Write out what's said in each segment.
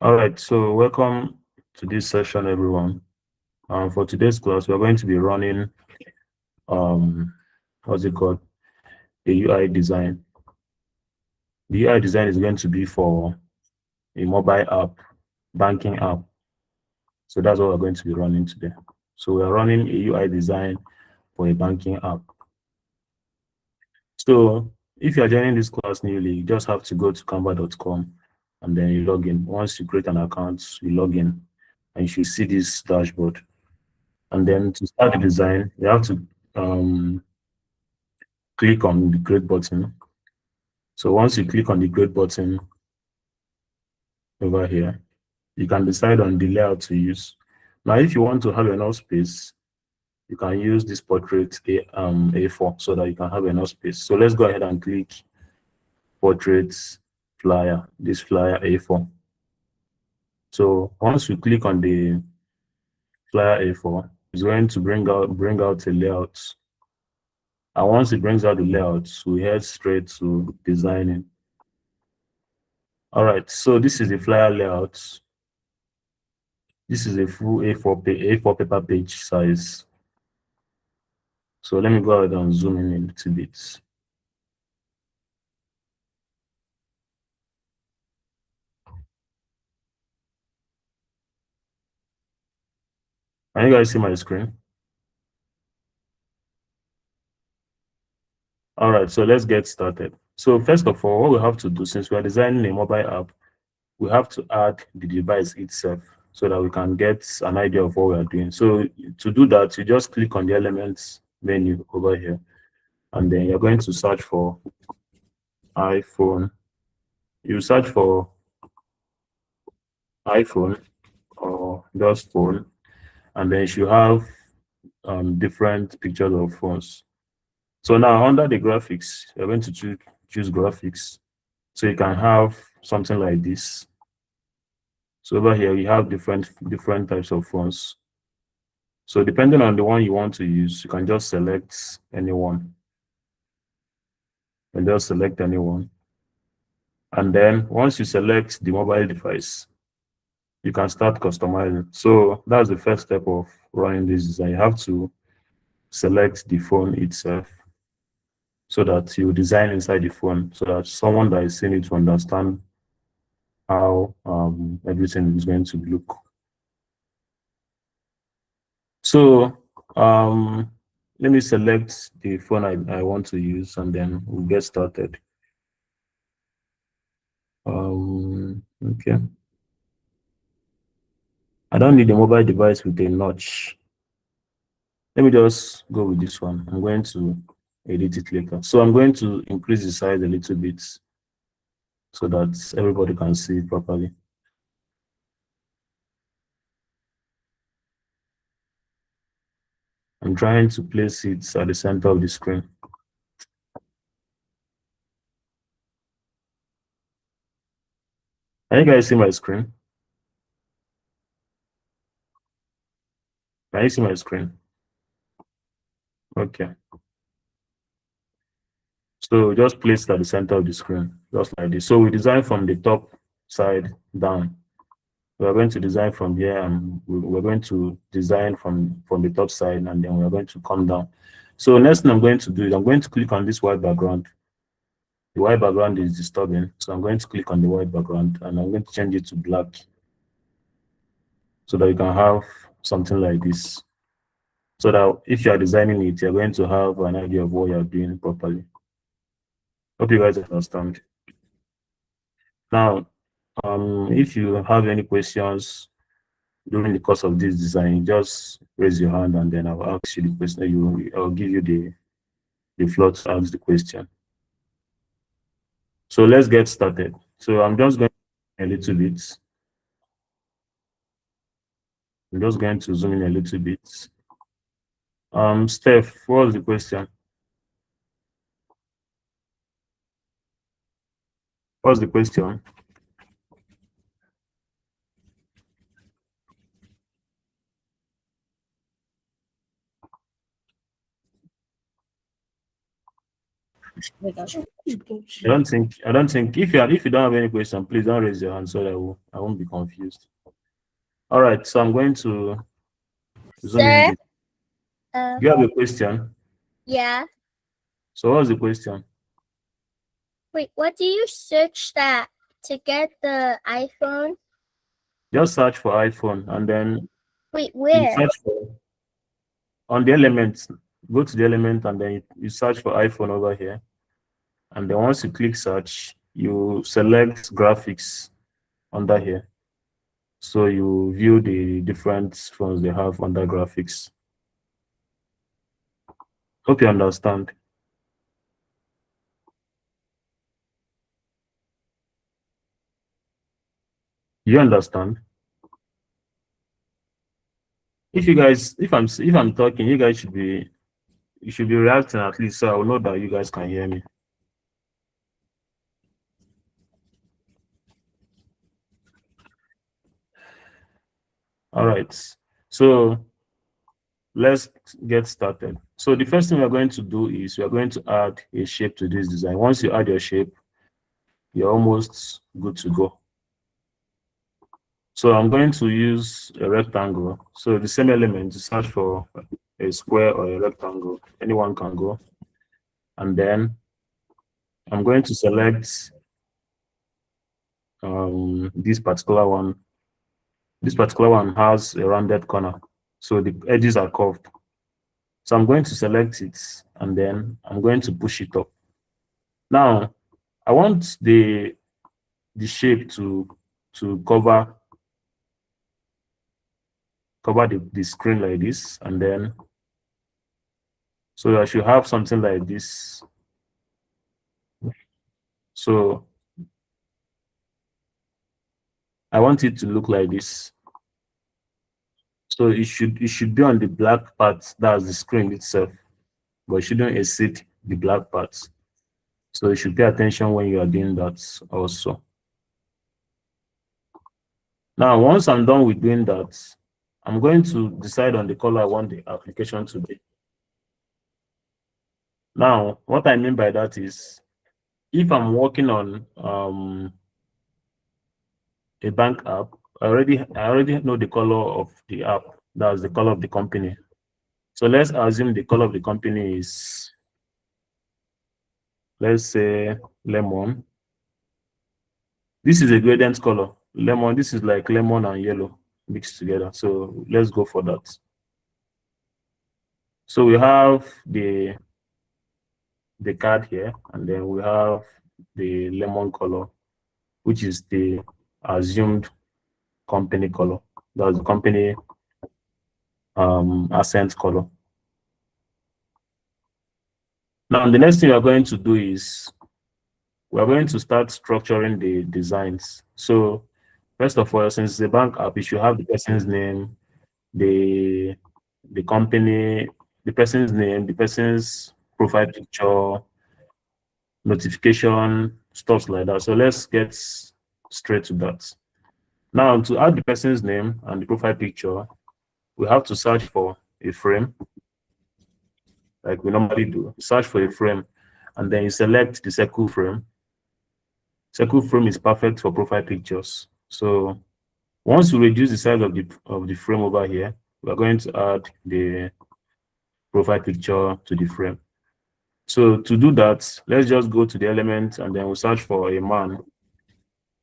All right, so welcome to this session, everyone. For today's class, we're going to be running, what's it called? A UI design. The UI design is going to be for a mobile app, banking app. So that's what we're going to be running today. So we're running a UI design for a banking app. So if you're joining this class newly, you just have to go to canva.com and then you log in. Once you create an account, you log in and you should see this dashboard. And then to start the design, you have to click on the create button. So once you click on the create button over here, you can decide on the layout to use. Now, if you want to have enough space, you can use this portrait A4 so that you can have enough space. So let's go ahead and click portrait flyer, this flyer A4. So once you click on the flyer A4, it's going to bring out a layout. And once it brings out the layout, we head straight to designing. All right, so this is the flyer layout. This is a full A4 paper page size. So let me go ahead and zoom in a little bit. Can you guys see my screen? All right, so let's get started. So first of all, what we have to do, since we are designing a mobile app, we have to add the device itself so that we can get an idea of what we are doing. So to do that, you just click on the elements menu over here, and then you're going to search for iPhone. You search for iPhone or just phone, and then you have different pictures of phones. So now under the graphics, you're going to choose graphics. So you can have something like this. So over here, we have different types of phones. So depending on the one you want to use, you can just select anyone. And just select anyone. And then once you select the mobile device, you can start customizing. So that's the first step of running this design. You have to select the phone itself so that you design inside the phone so that someone that is seeing it will understand how everything is going to look. So let me select the phone I want to use and then we'll get started. Okay. I don't need a mobile device with a notch. Let me just go with this one. I'm going to edit it later. So I'm going to increase the size a little bit so that everybody can see it properly. I'm trying to place it at the center of the screen. Can you guys see my screen? Can you see my screen? Okay. So just place it at the center of the screen, just like this. So we design from the top side down. We're going to design from here and we're going to design from the top side and then we're going to come down. So next thing I'm going to do is I'm going to click on this white background. The white background is disturbing. So I'm going to click on the white background and I'm going to change it to black so that you can have something like this. So that if you are designing it, you're going to have an idea of what you're doing properly. Hope you guys understand. Now, if you have any questions during the course of this design, just raise your hand and then I'll ask you the question. I'll give you the floor to ask the question. So let's get started. So I'm just going a little bit. I'm just going to zoom in a little bit. Steph, what was the question? What's the question? I don't think if you don't have any question, please don't raise your hand so that I won't be confused. All right, so I'm going to zoom in. Sir? You have a question? Yeah. So what's the question? Wait, what do you search that to get the iPhone? Just search for iPhone and then Wait, you where? search for on the elements. Go to the element and then you search for iPhone over here. And then once you click search, you select graphics under here. So you view the different phones they have under graphics. Hope you understand. You understand? If I'm talking, you guys should be reacting at least so I will know that you guys can hear me. All right. So let's get started. So the first thing we're going to do is we're going to add a shape to this design. Once you add your shape, you're almost good to go. So I'm going to use a rectangle. So the same element, to search for a square or a rectangle. Anyone can go. And then I'm going to select this particular one. This particular one has a rounded corner. So the edges are curved. So I'm going to select it and then I'm going to push it up. Now, I want the shape to cover the screen like this, and then so I should have something like this. So I want it to look like this. So it should be on the black part, that's the screen itself, but it shouldn't exceed the black part. So you should pay attention when you are doing that also. Now, once I'm done with doing that, I'm going to decide on the color I want the application to be. Now, what I mean by that is, if I'm working on a bank app, I already know the color of the app. That's the color of the company. So let's assume the color of the company is, let's say, lemon. This is a gradient color. Lemon, this is like lemon and yellow mixed together. So let's go for that. So we have the card here, and then we have the lemon color, which is the assumed company color. That's the company accent color. Now, the next thing we're going to do is we're going to start structuring the designs. So first of all, since it's a bank app, you should have the person's name, the company, the person's name, the person's profile picture, notification, stuff like that. So let's get straight to that. Now, to add the person's name and the profile picture, we have to search for a frame, like we normally do. Search for a frame, and then you select the circle frame. Circle frame is perfect for profile pictures. So once we reduce the size of the frame over here, we're going to add the profile picture to the frame. So to do that, let's just go to the element and then we'll search for a man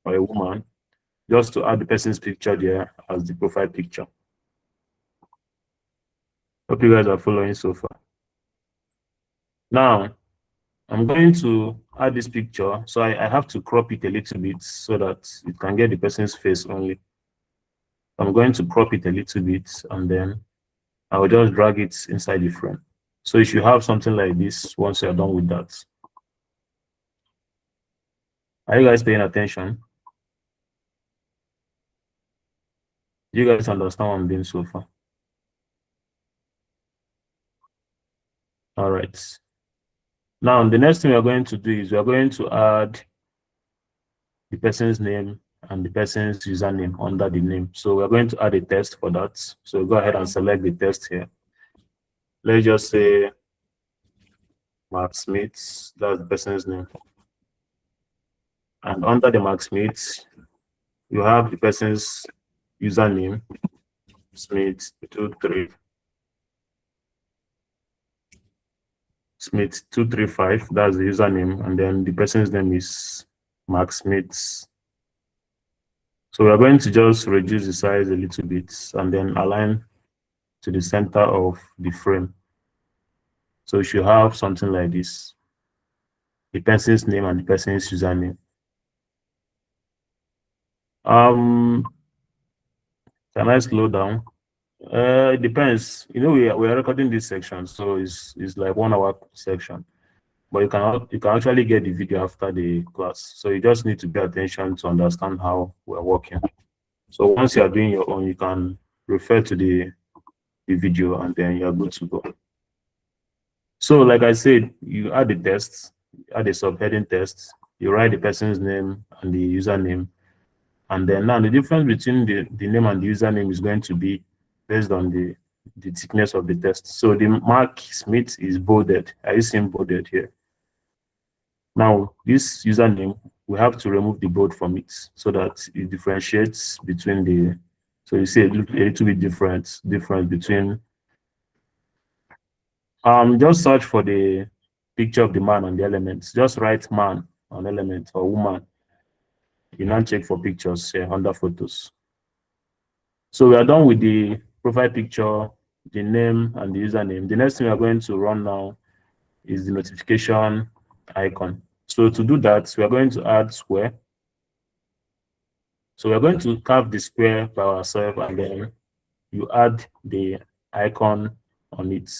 or a woman, just to add the person's picture there as the profile picture. Hope you guys are following so far. Now, I'm going to add this picture, so I have to crop it a little bit so that it can get the person's face only. I'm going to crop it a little bit and then I will just drag it inside the frame. So you should have something like this once you're done with that. Are you guys paying attention? Do you guys understand what I'm doing so far? All right. Now, the next thing we're going to do is we're going to add the person's name and the person's username under the name. So we're going to add a text for that. So go ahead and select the text here. Let's just say Mark Smith, that's the person's name. And under the Mark Smith, you have the person's username, Smith23. Smith235, that's the username, and then the person's name is Mark Smith. So we are going to just reduce the size a little bit and then align to the center of the frame. So you should have something like this, the person's name and the person's username. Can I slow down? It depends. You know, we are recording this section, so it's like 1 hour section. But you can actually get the video after the class. So you just need to pay attention to understand how we're working. So once you are doing your own, you can refer to the video and then you're good to go. So like I said, you add the tests, add a subheading test, you write the person's name and the username. And then now the difference between the name and the username is going to be based on the thickness of the test. So the Mark Smith is bolded. Are you seeing bolded here? Now, this username, we have to remove the bold from it so that it differentiates between the, so you see a little bit difference between, just search for the picture of the man and the elements. Just write man on element or woman. You now check for pictures here under photos. So we are done with the profile picture, the name and the username. The next thing we are going to run now is the notification icon. So to do that, we are going to add square. So we are going to carve the square by ourselves and then you add the icon on it.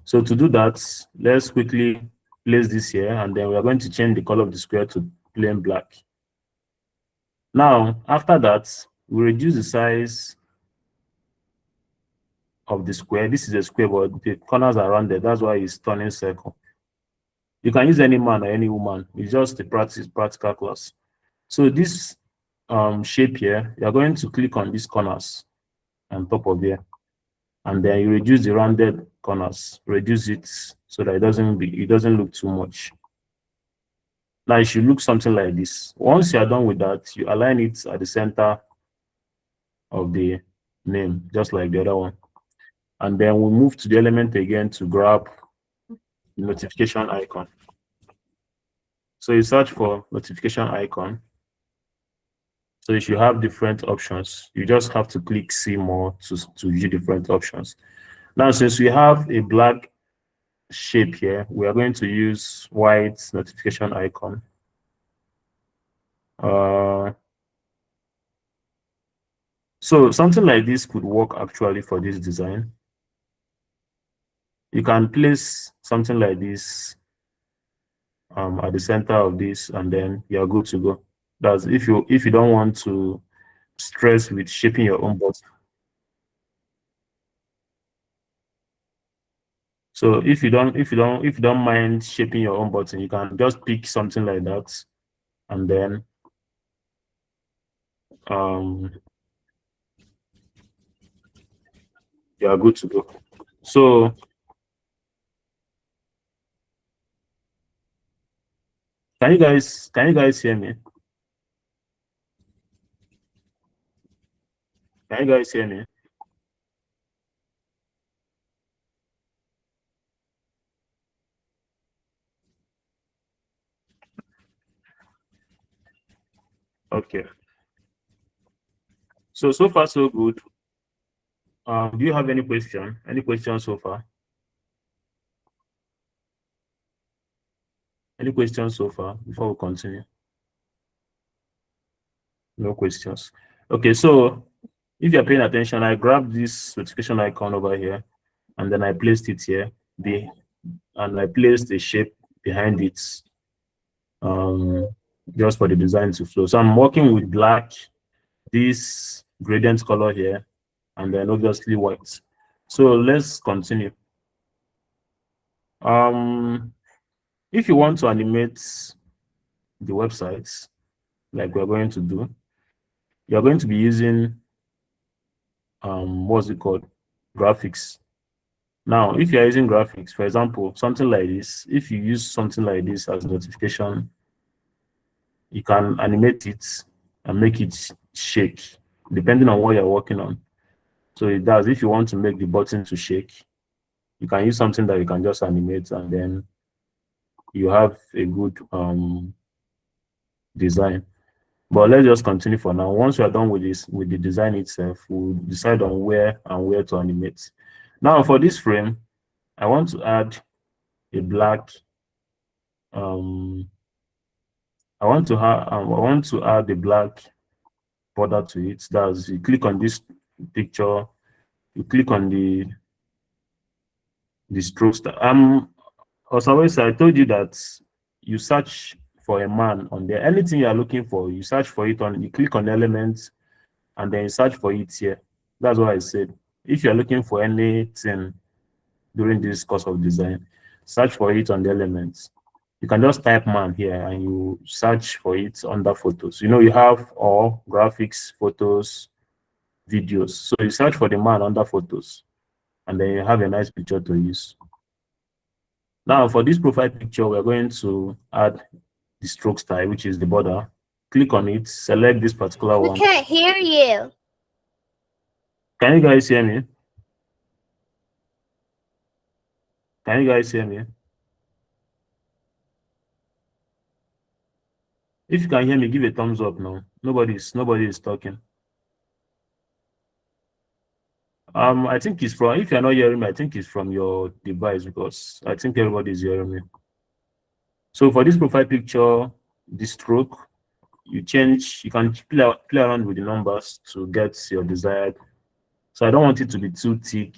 So to do that, let's quickly place this here and then we are going to change the color of the square to plain black. Now, after that, we reduce the size of the square. This is a square, but the corners are rounded. That's why it's turning circle. You can use any man or any woman. It's just a practical class. So this shape here, you're going to click on these corners on top of here. And then you reduce the rounded corners. Reduce it so that it doesn't look too much. Now it should look something like this. Once you are done with that, you align it at the center of the name, just like the other one. And then we move to the element again to grab the notification icon. So you search for notification icon. So you should have different options. You just have to click see more to view different options. Now, since we have a black shape here, we are going to use white notification icon. So something like this could work actually for this design. You can place something like this at the center of this and then you're good to go. That's if you don't want to stress with shaping your own button. So if you don't mind shaping your own button, you can just pick something like that and then you are good to go. So can you guys hear me? Can you guys hear me? Okay. So far so good. Do you have any question? Any questions so far? Any questions so far before we continue? No questions. Okay, so if you're paying attention, I grabbed this notification icon over here and then I placed it here, and I placed a shape behind it just for the design to flow. So I'm working with black, this gradient color here, and then obviously white. So let's continue. If you want to animate the websites like we're going to do, you're going to be using what's it called? Graphics. Now, if you're using graphics, for example, something like this, if you use something like this as a notification, you can animate it and make it shake, depending on what you're working on. So it does. If you want to make the button to shake, you can use something that you can just animate, and then you have a good design. But let's just continue for now. Once we are done with this, with the design itself, we'll decide on where and where to animate. Now for this frame, I want to add a black I want to add a black border to it. That's, you click on this picture, you click on the strokes. As always, I told you that you search for a man on there. Anything you are looking for, you search for it on, you click on elements, and then you search for it here. That's what I said. If you're looking for anything during this course of design, search for it on the elements. You can just type man here and you search for it under photos. You know, you have all graphics, photos, videos. So you search for the man under photos, and then you have a nice picture to use. Now for this profile picture, we're going to add the stroke style, which is the border. Click on it, select this particular We one. can't hear you. Can you guys hear me? Can you guys hear me? If you can hear me, give a thumbs up now. Nobody is talking. I think it's from, if you're not hearing me, I think it's from your device, because I think everybody is hearing me. So for this profile picture, the stroke, you can play around with the numbers to get your desired. So I don't want it to be too thick.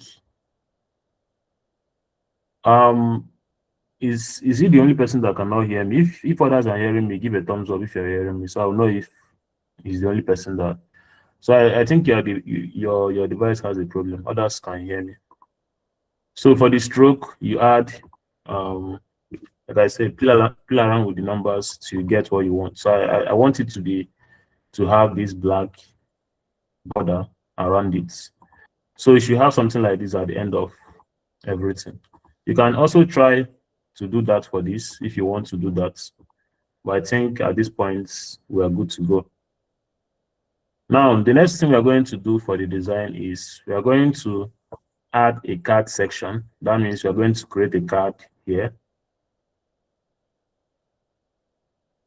Is he the only person that cannot hear me? If others are hearing me, give a thumbs up if you're hearing me, so I'll know if he's the only person that. So I think your device has a problem. Others can hear me. So for the stroke, you add like I said, play around with the numbers to get what you want. So I want it to have this black border around it. So you should have something like this at the end of everything. You can also try to do that for this if you want to do that. But I think at this point, we are good to go. Now, the next thing we are going to do for the design is we are going to add a card section. That means we are going to create a card here.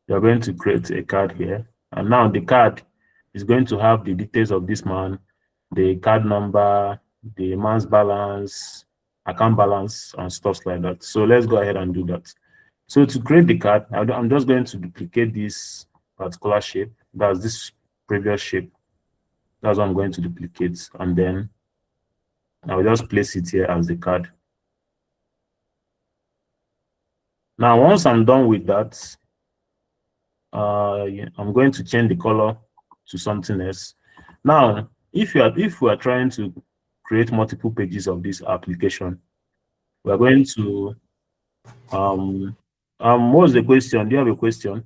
We are going to create a card here. And now the card is going to have the details of this man, the card number, the man's balance, account balance, and stuff like that. So let's go ahead and do that. So to create the card, I'm just going to duplicate this particular shape. That's this previous shape. That's what I'm going to duplicate. And then I'll just place it here as the card. Now, once I'm done with that, I'm going to change the color to something else. Now, if we are trying to create multiple pages of this application, we are going to what's the question? Do you have a question?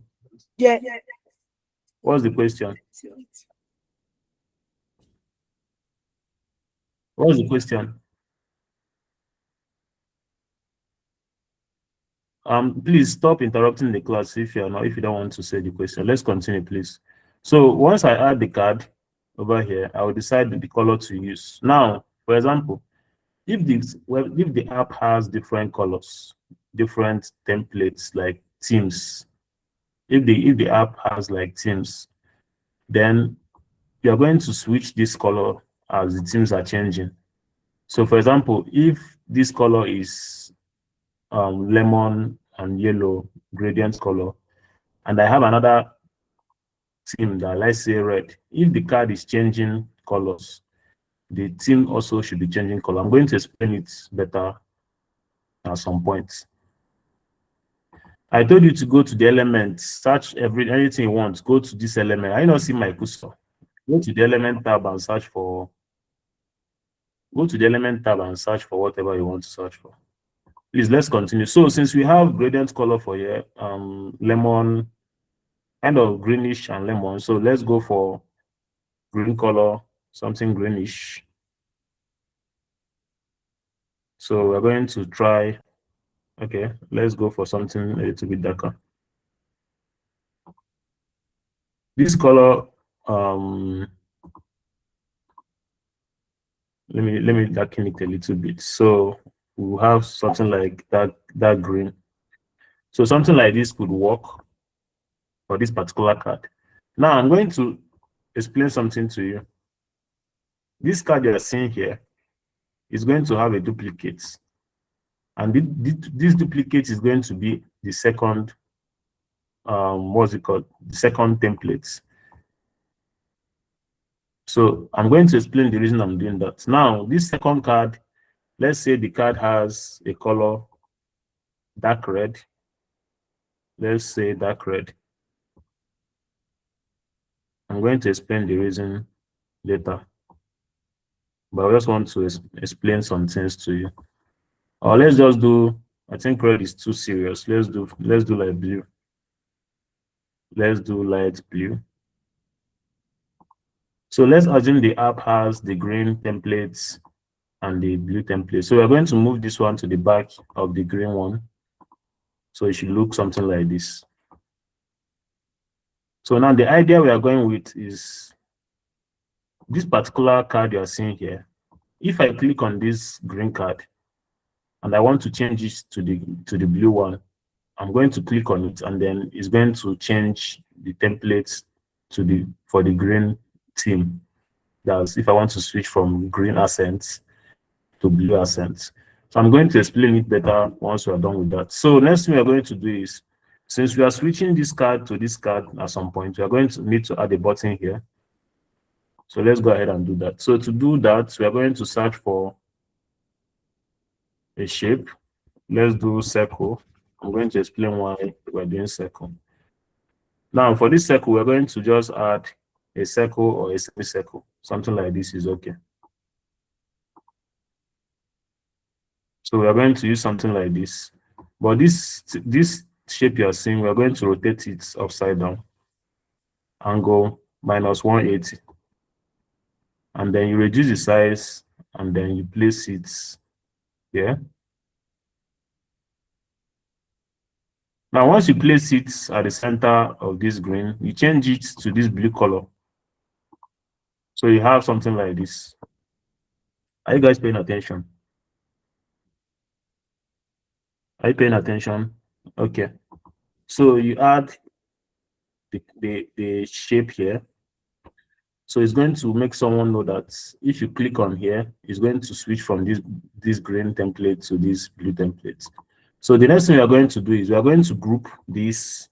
Yeah. What's the question? What's the question? Please stop interrupting the class if you don't want to say the question. Let's continue, please. So once I add the card over here, I will decide the color to use. Now, for example, if the app has different colors, different templates like themes, if the app has like themes, then you are going to switch this color as the themes are changing. So for example, if this color is lemon and yellow gradient color, and I have another theme that, let's say, red, if the card is changing colors, the theme also should be changing color. I'm going to explain it better at some point. I told you to go to the element, search anything you want, go to this element. I don't see my cursor. Go to the element tab and search for whatever you want to search for. Please, let's continue. So since we have gradient color for here, lemon, kind of greenish and lemon, so let's go for green color, something greenish. So we're going to try, okay, let's go for something a little bit darker. This color, let me darken it a little bit. So we'll have something like that green. So something like this could work for this particular card. Now I'm going to explain something to you. This card you're seeing here is going to have a duplicate. And this duplicate is going to be the second, what's it called? The second template. So I'm going to explain the reason I'm doing that. Now, this second card, let's say the card has a color dark red. Let's say dark red. I'm going to explain the reason later, but I just want to explain some things to you. Or let's just do, I think red is too serious. Let's do light blue. Let's do light blue. So let's assume the app has the green templates and the blue template. So we're going to move this one to the back of the green one. So it should look something like this. So now the idea we are going with is this particular card you are seeing here. If I click on this green card and I want to change it to the blue one, I'm going to click on it, and then it's going to change the templates for the green theme. That's if I want to switch from green accents to blue accents. So I'm going to explain it better once we are done with that. So next thing we are going to do is, since we are switching this card to this card at some point, we are going to need to add a button here. So let's go ahead and do that. So to do that, we are going to search for a shape. Let's do circle. I'm going to explain why we're doing circle. Now for this circle, we're going to just add a circle or a semicircle. Something like this is okay. So we are going to use something like this. But this shape you are seeing, we are going to rotate it upside down. Angle -180. And then you reduce the size, and then you place it here. Now, once you place it at the center of this green, you change it to this blue color. So you have something like this. Are you guys paying attention? Are you paying attention? Okay. So you add the shape here. So it's going to make someone know that if you click on here, it's going to switch from this green template to this blue template. So the next thing we are going to do is we are going to group this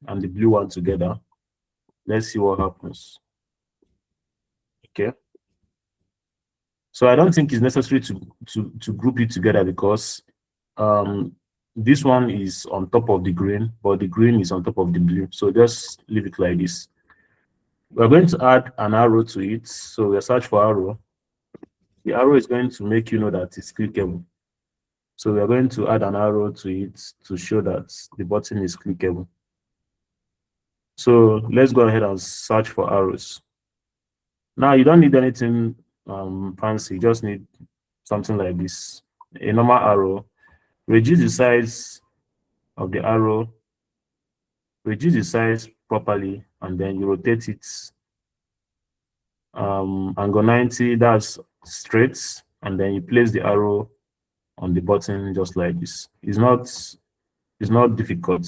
and the blue one together. Let's see what happens. Okay. So I don't think it's necessary to group it together, because this one is on top of the green, but the green is on top of the blue. So just leave it like this. We're going to add an arrow to it. So we search for arrow. The arrow is going to make you know that it's clickable. So we are going to add an arrow to it to show that the button is clickable. So let's go ahead and search for arrows. Now you don't need anything fancy, you just need something like this. A normal arrow. Reduce the size of the arrow, reduce the size properly, and then you rotate it angle 90, that's straight, and then you place the arrow on the button just like this. It's not difficult.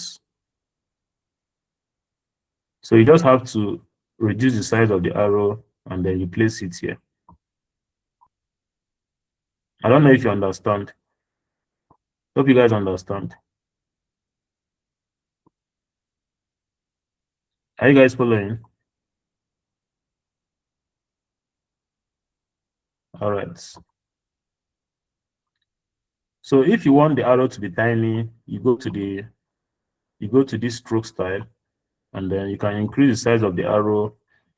So you just have to reduce the size of the arrow, and then you place it here. I don't know if you understand. Hope you guys understand. Are you guys following? All right. So if you want the arrow to be tiny, you go to this stroke style, and then you can increase the size of the arrow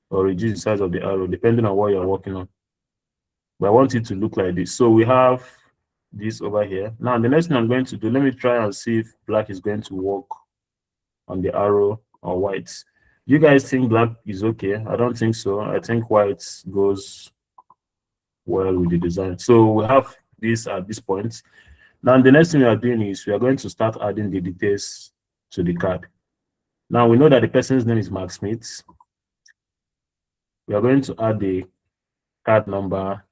or reduce the size of the arrow depending on what you're working on. But I want it to look like this. So we have this over here. Now the next thing I'm going to do, let me try and see if black is going to work on the arrow or white. You guys think black is okay? I don't think so. I think white goes well with the design. So we have this at this point. Now, the next thing we are doing is we are going to start adding the details to the card. Now, we know that the person's name is Mark Smith. We are going to add the card number.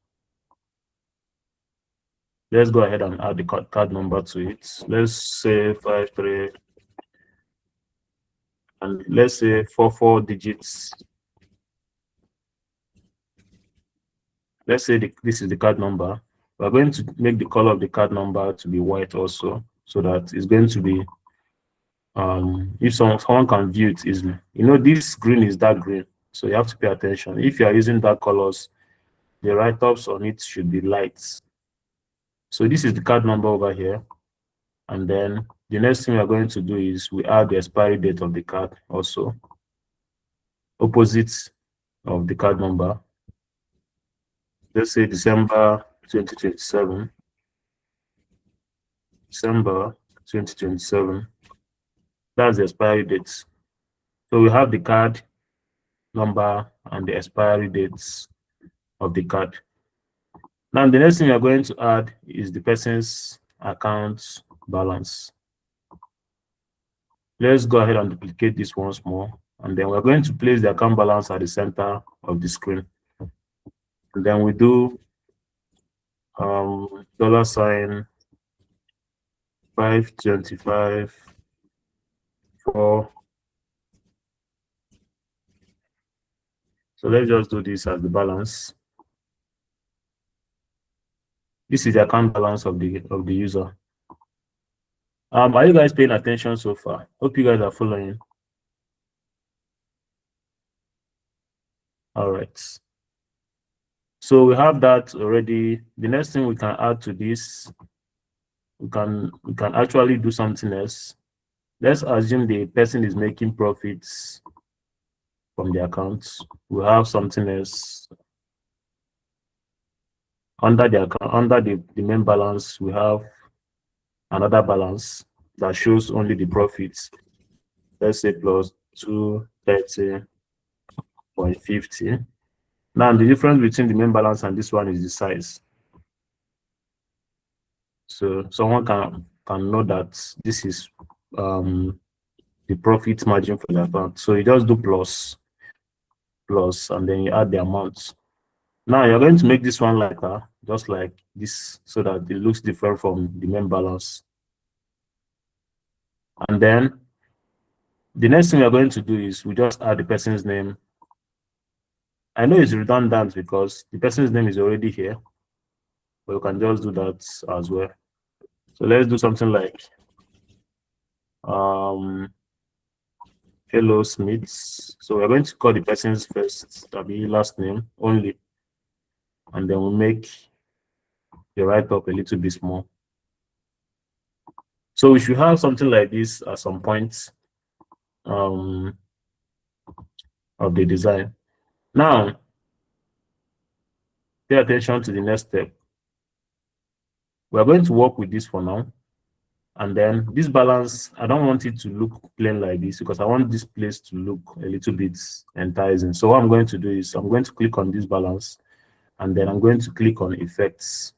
Let's go ahead and add the card number to it. Let's say 53, and let's say 44 digits. Let's say this is the card number. We're going to make the color of the card number to be white also, so that it's going to be, if someone can view it easily. You know, this green is dark green, so you have to pay attention. If you are using dark colors, the write-ups on it should be light. So this is the card number over here. And then the next thing we are going to do is we add the expiry date of the card also, opposite of the card number. Let's say December 2027. December 2027. That's the expiry date. So we have the card number and the expiry dates of the card. Now, the next thing we are going to add is the person's account balance. Let's go ahead and duplicate this once more. And then we're going to place the account balance at the center of the screen. And then we do $525 for. So let's just do this as the balance. This is the account balance of the user. Are you guys paying attention so far? Hope you guys are following. All right. So we have that already. The next thing we can add to this, we can actually do something else. Let's assume the person is making profits from the account. We have something else. Under the account, under the main balance, we have another balance that shows only the profits. Let's say plus 230.50. Now the difference between the main balance and this one is the size. So someone can know that this is the profit margin for the account. So you just do plus, and then you add the amount. Now you're going to make this one lighter, just like this, so that it looks different from the main balance. And then the next thing we're going to do is we just add the person's name. I know it's redundant because the person's name is already here, but you can just do that as well. So let's do something like hello Smith. So we're going to call the person's first, that'll be last name only. And then we'll make the write-up a little bit small. So we should have something like this at some point of the design. Now, pay attention to the next step. We're going to work with this for now. And then this balance, I don't want it to look plain like this because I want this place to look a little bit enticing. So what I'm going to do is I'm going to click on this balance, and then I'm going to click on effects.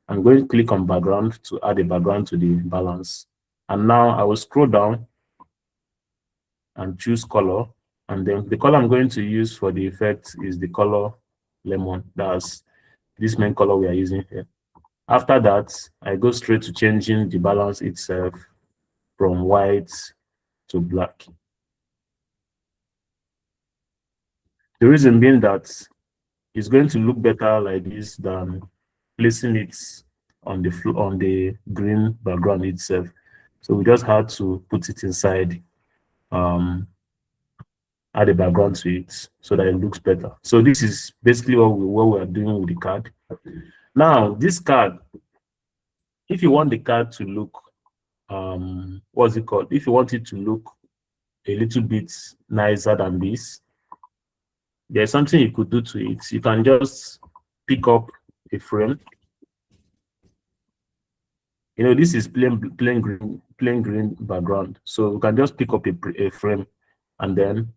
I'm going to click on background to add a background to the balance. And now I will scroll down and choose color. And then the color I'm going to use for the effect is the color lemon. That's this main color we are using here. After that, I go straight to changing the balance itself from white to black. The reason being that it's going to look better like this than placing it on the green background itself. So we just had to put it inside, add a background to it so that it looks better. So this is basically what we are doing with the card. Now, this card, if you want the card to look, what's it called? If you want it to look a little bit nicer than this, there's something you could do to it. You can just pick up a frame. You know, this is plain green background. So we can just pick up a frame, and then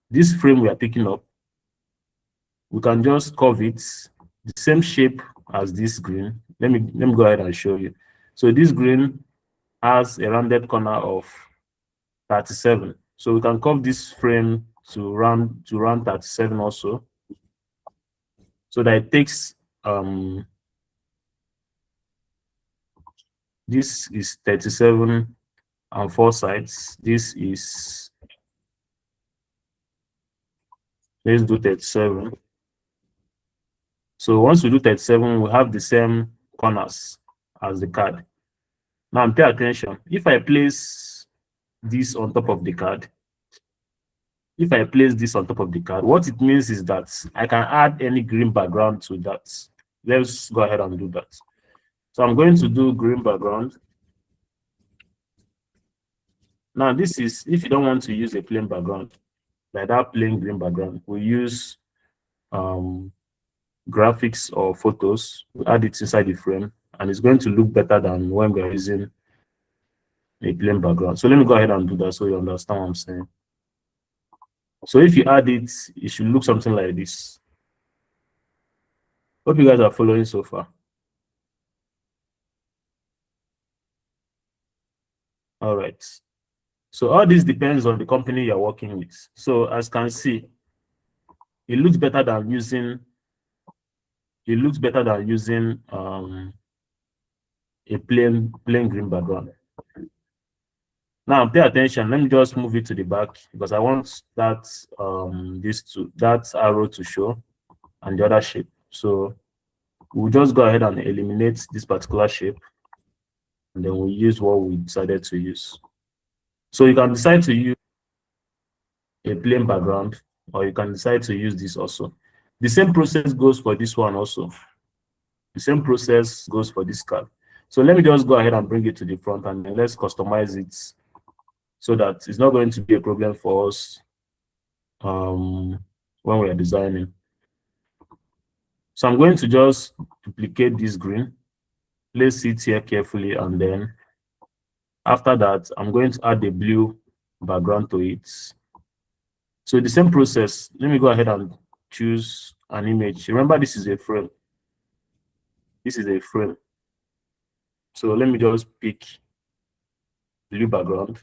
this frame we are picking up, we can just curve it the same shape as this green, Let me go ahead and show you. So this green has a rounded corner of 37. So we can curve this frame to round 37 also, so that it takes this is 37 and 4 sides. This is, let's do 37. So once we do 37, we have the same corners as the card. Now pay attention. If I place this on top of the card, what it means is that I can add any green background to that. Let's go ahead and do that. So I'm going to do green background. Now this is if you don't want to use a plain background, like that plain green background, we use graphics or photos. We add it inside the frame, and it's going to look better than when we're using a plain background. So let me go ahead and do that so you understand what I'm saying. So if you add it, it should look something like this. Hope you guys are following so far. All right. So all this depends on the company you're working with. So as you can see, it looks better than using a plain green background. Now pay attention. Let me just move it to the back because I want that that arrow to show and the other shape. So we'll just go ahead and eliminate this particular shape, and then we'll use what we decided to use. So you can decide to use a plain background, or you can decide to use this also. The same process goes for this one also. The same process goes for this card. So let me just go ahead and bring it to the front, and then let's customize it so that it's not going to be a problem for us when we are designing. So I'm going to just duplicate this green, place it here carefully, and then after that, I'm going to add the blue background to it. So the same process, let me go ahead and choose an image. Remember, this is a frame. This is a frame. So let me just pick blue background.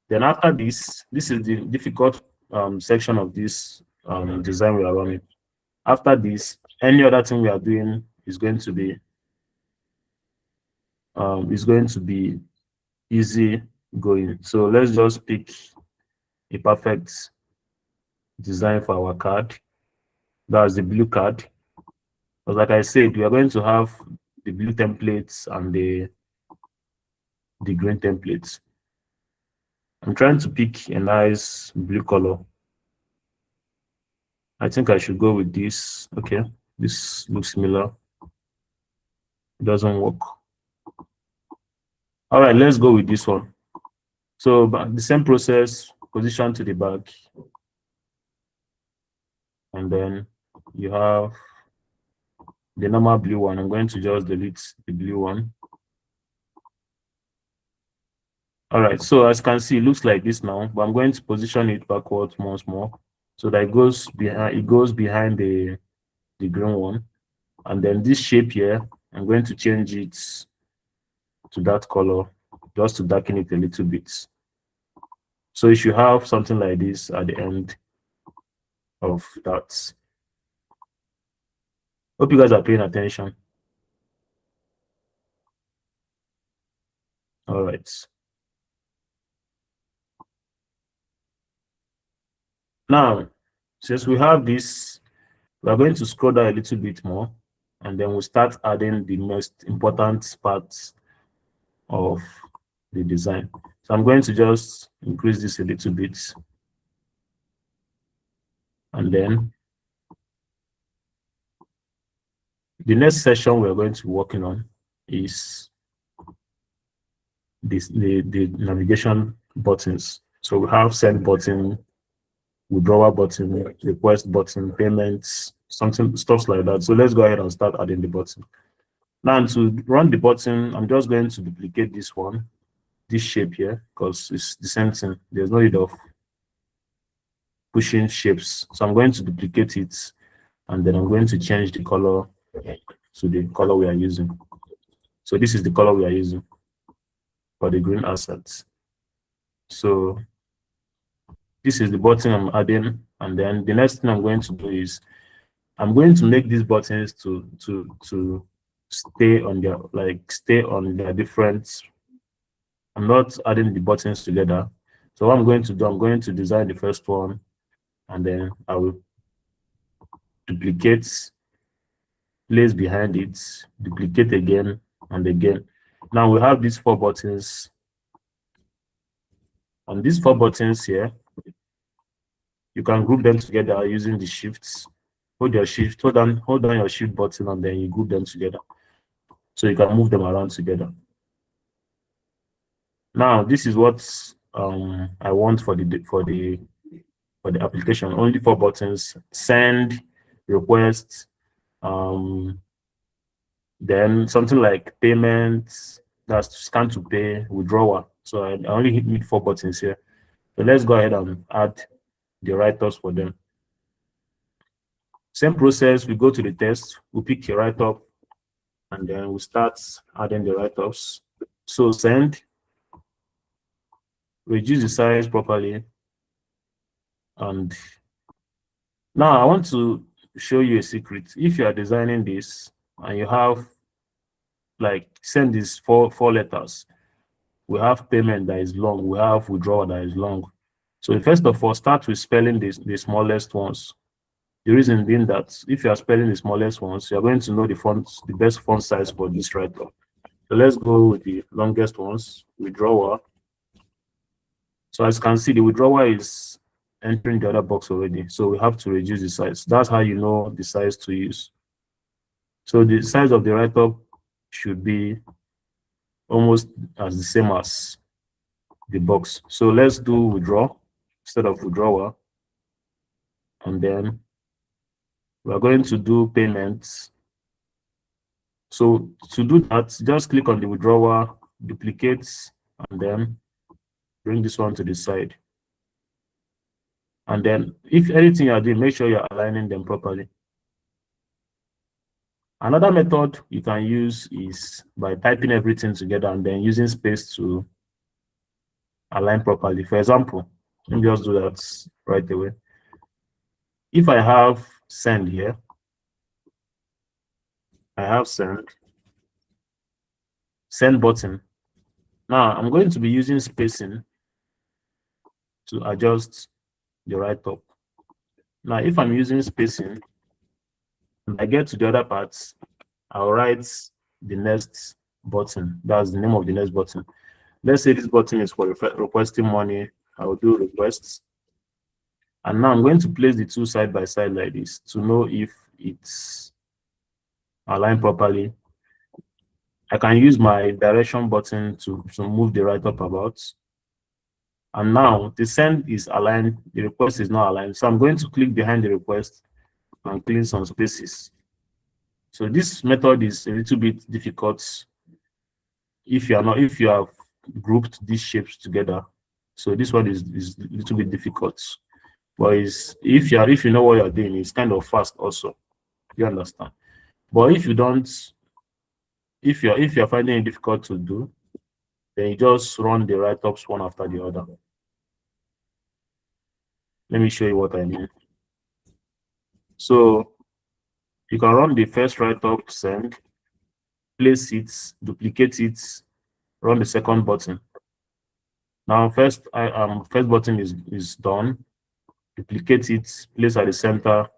Then after this is the difficult section of this design we are running. After this, any other thing we are doing is going to be easy going. So let's just pick a perfect design for our card. That's the blue card. But like I said, we are going to have the blue templates and the green templates. I'm trying to pick a nice blue color. I think I should go with this. Okay, this looks similar. It doesn't work. All right, let's go with this one. So the same process, position to the back. And then you have the normal blue one. I'm going to just delete the blue one. All right, so as you can see, it looks like this now, but I'm going to position it backwards once more so that it goes behind the green one. And then this shape here, I'm going to change it to that color just to darken it a little bit. So you should have something like this at the end of that. Hope you guys are paying attention. All right. Now, since we have this, we are going to scroll down a little bit more, and then we'll start adding the most important parts of the design. So I'm going to just increase this a little bit. And then the next session we're going to be working on is the navigation buttons. So we have send button, withdrawal button, request button, payments, stuff like that. So let's go ahead and start adding the button. Now to run the button, I'm just going to duplicate this one, this shape here, because it's the same thing. There's no need of pushing shapes. So I'm going to duplicate it and then I'm going to change the color to the color we are using. So this is the color we are using for the green assets. So this is the button I'm adding, and then the next thing I'm going to do is I'm going to make these buttons to stay on their different. I'm not adding the buttons together. So what I'm going to do, I'm going to design the first one, and then I will duplicate, place behind it, duplicate again and again. Now we have these 4 buttons. And these 4 buttons here, you can group them together using the shifts. Hold down your shift button, and then you group them together. So you can move them around together. Now this is what I want for the application. Only 4 buttons: send, request, then something like payments, that's scan to pay, withdrawal. So I only need 4 buttons here. So let's go ahead and add the write-ups for them. Same process, we go to the test, we pick a write-up, and then we start adding the write-ups. So send, reduce the size properly. And now I want to show you a secret. If you are designing this and you have, like, send these four letters, we have payment that is long, we have withdrawal that is long. So first of all, start with spelling the smallest ones. The reason being that if you are spelling the smallest ones, you're going to know the best font size for this write-up. So let's go with the longest ones, withdrawal. So as you can see, the withdrawal is entering the other box already. So we have to reduce the size. That's how you know the size to use. So the size of the write-up should be almost as the same as the box. So let's do withdraw instead of withdrawal. And then we're going to do payments. So to do that, just click on the withdrawal, duplicate, and then bring this one to the side. And then if anything you are doing, make sure you're aligning them properly. Another method you can use is by typing everything together and then using space to align properly. For example, let me just do that right away. If I have send here, I have send button. Now I'm going to be using spacing to adjust the write-up. Now if I'm using spacing, when I get to the other parts, I'll write the next button. That's the name of the next button. Let's say this button is for requesting money. I will do requests. And now I'm going to place the two side by side like this to know if it's aligned properly. I can use my direction button to move the write-up about. And now the send is aligned, the request is not aligned. So I'm going to click behind the request and clean some spaces. So this method is a little bit difficult if you have grouped these shapes together. So this one is a little bit difficult. But if you know what you're doing, it's kind of fast also. You understand? But if you don't, if you're finding it difficult to do, then you just run the write-ups one after the other. Let me show you what I mean. So you can run the first write-up, send, place it, duplicate it, run the second button. Now first button is done. Duplicate it, place at the center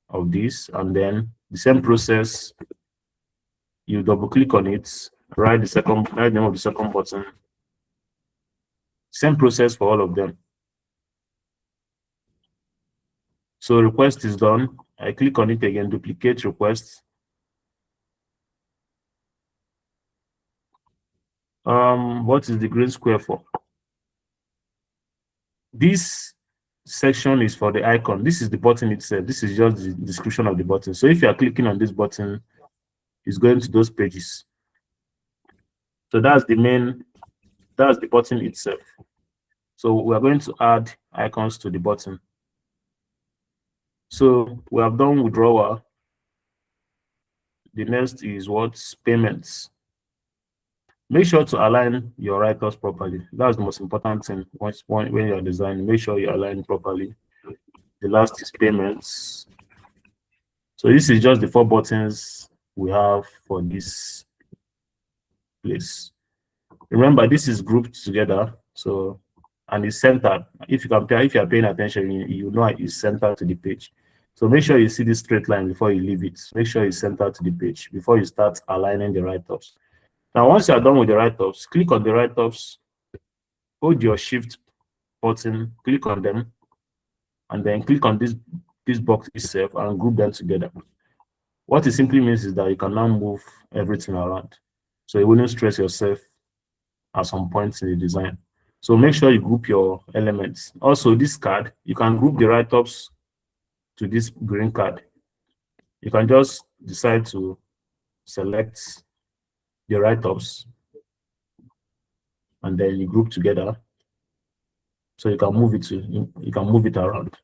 of this, and then the same process. You double click on it, write the name of the second button. Same process for all of them. So request is done. I click on it again, duplicate request. What is the green square for? This section is for the icon. This is the button itself. This is just the description of the button. So if you are clicking on this button, it's going to those pages. So that's the button itself. So we are going to add icons to the button. So we have done withdrawal. The next is what? Payments. Make sure to align your write-offs properly. That's the most important thing when you're designing. Make sure you align properly. The last is payments. So this is just the 4 buttons we have for this place. Remember, this is grouped together. So, and it's centered. If you are paying attention, you know it's centered to the page. So make sure you see this straight line before you leave it. Make sure it's centered to the page before you start aligning the write-offs. Now, once you are done with the write-offs, click on the write-offs, hold your shift button, click on them, and then click on this box itself and group them together. What it simply means is that you can now move everything around. So you wouldn't stress yourself at some points in the design. So make sure you group your elements. Also, this card, you can group the write-ups to this green card. You can just decide to select the write-ups and then you group together. So you can move it around.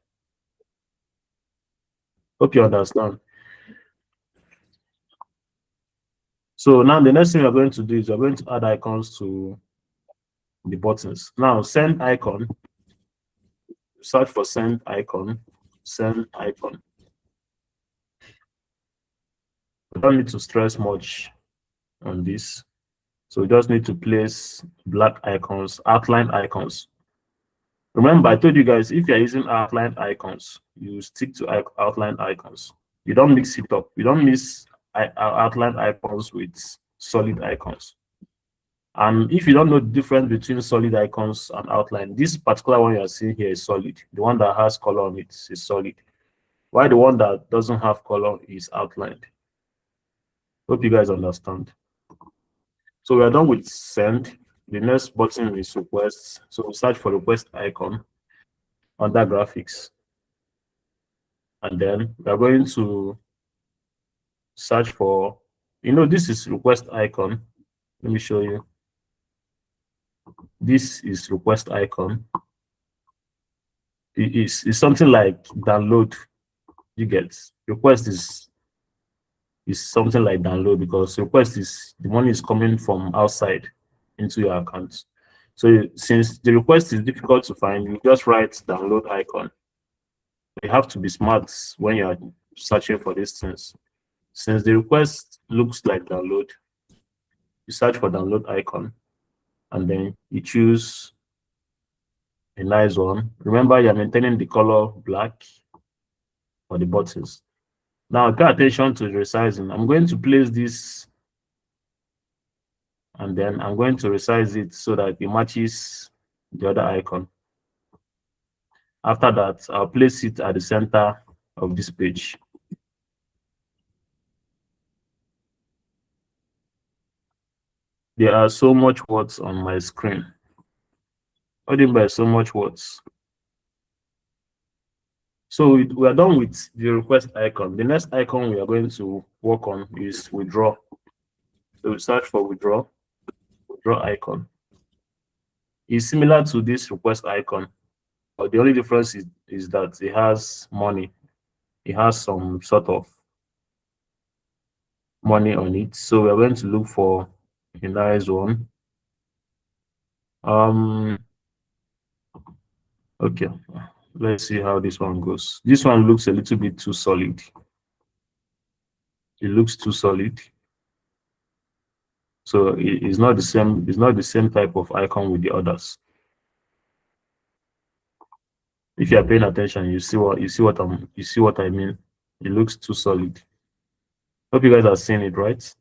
Hope you understand. So now the next thing we're going to do is we're going to add icons to the buttons. Now send icon, search for send icon, send icon. We don't need to stress much on this. So we just need to place black icons, outline icons. Remember, I told you guys, if you're using outline icons, you stick to outline icons. You don't mix it up. You don't mix outline icons with solid icons. And if you don't know the difference between solid icons and outline, this particular one you are seeing here is solid. The one that has color on it is solid, while the one that doesn't have color is outlined. Hope you guys understand. So we are done with send. The next button is request. So we search for request icon under graphics. And then we are going to search for, this is request icon. Let me show you. This is request icon. It's something like download. You get request is something like download, because request is the money is coming from outside into your account. So since the request is difficult to find, you just write download icon. You have to be smart when you are searching for these things. Since the request looks like download, you search for download icon and then you choose a nice one. Remember, you're maintaining the color black for the buttons. Now pay attention to the resizing. I'm going to place this and then I'm going to resize it so that it matches the other icon. After that, I'll place it at the center of this page. There are so much words on my screen. What do you mean by so much words? So we are done with the request icon. The next icon we are going to work on is withdraw. So we search for withdraw icon. It's similar to this request icon, but the only difference is that it has money. It has some sort of money on it. So we're going to look for a nice one. Okay, let's see how this one goes. This one looks a little bit too solid. It looks too solid. So it's not the same, type of icon with the others. If you are paying attention, you see what I mean. It looks too solid. Hope you guys are seeing it, right?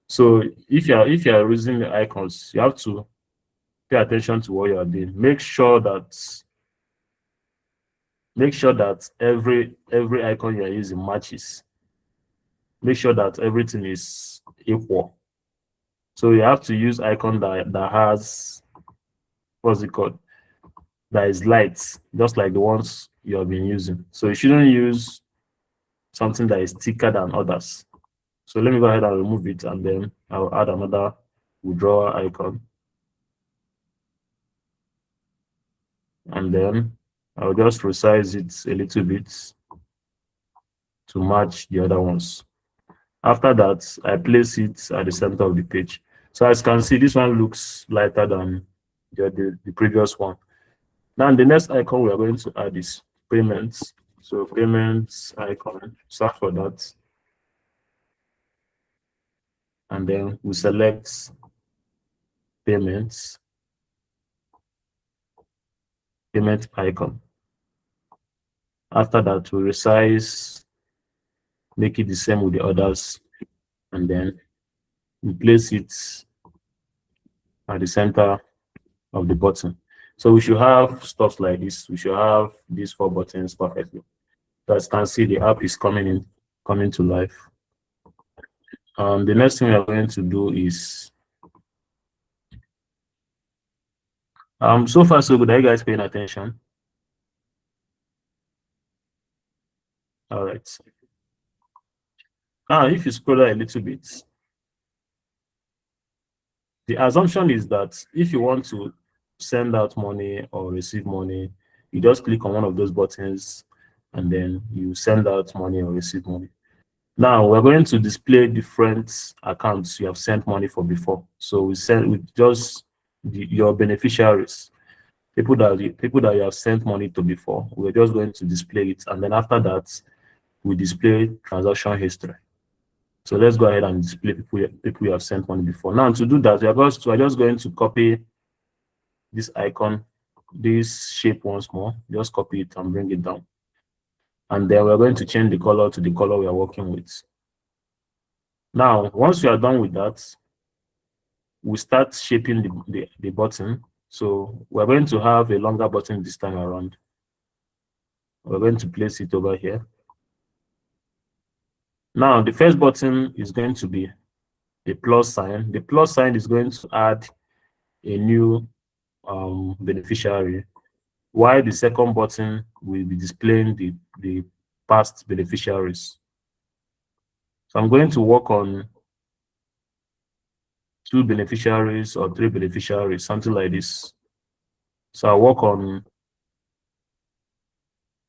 So if you are using the icons, you have to pay attention to what you are doing. Make sure that every icon you are using matches. Make sure that everything is equal. So you have to use icon that has, what's it called, that is light, just like the ones you have been using. So you shouldn't use something that is thicker than others. So let me go ahead and remove it, and then I'll add another withdrawal icon. And then I'll just resize it a little bit. to match the other ones. After that, I place it at the center of the page. So as you can see, this one looks lighter than the previous one. Now the next icon we are going to add is payments. So payments icon, search for that. And then we select payments, payment icon. After that, we resize, make it the same with the others, and then we place it at the center of the button. So we should have stuff like this. We should have these 4 buttons perfectly. So as you can see, the app is coming to life. The next thing we are going to do is so far so good. Are you guys paying attention? All right. Now, if you scroll down a little bit, the assumption is that if you want to send out money or receive money, you just click on one of those buttons and then you send out money or receive money. Now we're going to display different accounts you have sent money for before. So we send with just your beneficiaries, people that you have sent money to before. We're just going to display it, and then after that, we display transaction history. So let's go ahead and display people you have sent money before. Now to do that, we're just going to copy this icon, this shape once more. Just copy it and bring it down. And then we're going to change the color to the color we are working with. Now, once we are done with that, we start shaping the button. So we're going to have a longer button this time around. We're going to place it over here. Now, the first button is going to be a plus sign. The plus sign is going to add a new beneficiary, while the second button will be displaying the past beneficiaries. So I'm going to work on 2 beneficiaries or 3 beneficiaries, something like this. So I'll work on,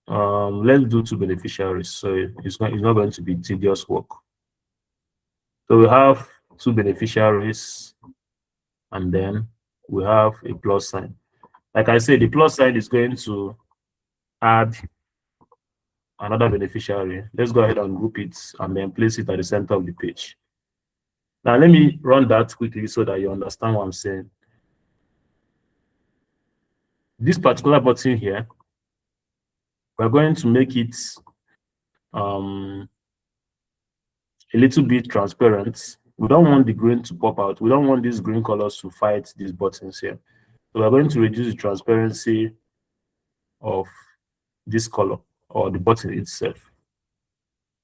let's do 2 beneficiaries. So it's not going to be tedious work. So we have 2 beneficiaries, and then we have a plus sign. Like I said, the plus sign is going to add another beneficiary. Let's go ahead and group it and then place it at the center of the page. Now, let me run that quickly so that you understand what I'm saying. This particular button here, we're going to make it a little bit transparent. We don't want the green to pop out. We don't want these green colors to fight these buttons here. So we're going to reduce the transparency of this color or the button itself.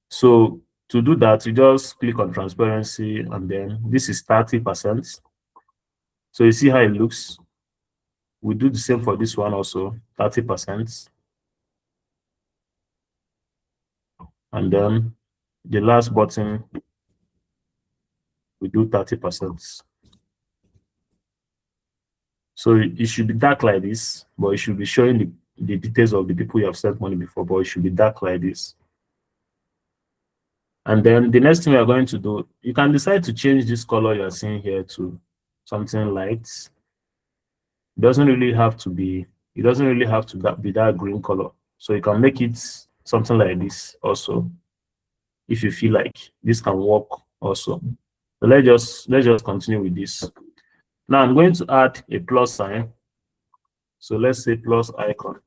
So to do that, you just click on transparency, and then this is 30%. So you see how it looks. We do the same for this one also, 30%. And then the last button, we do 30%. So it should be dark like this, but it should be showing the details of the people you have sent money before, but it should be dark like this. And then the next thing we are going to do, you can decide to change this color you are seeing here to something light. It doesn't really have to be that green color. So you can make it something like this also, if you feel like this can work also. So let's just continue with this. Now I'm going to add a plus sign. So let's say plus icon.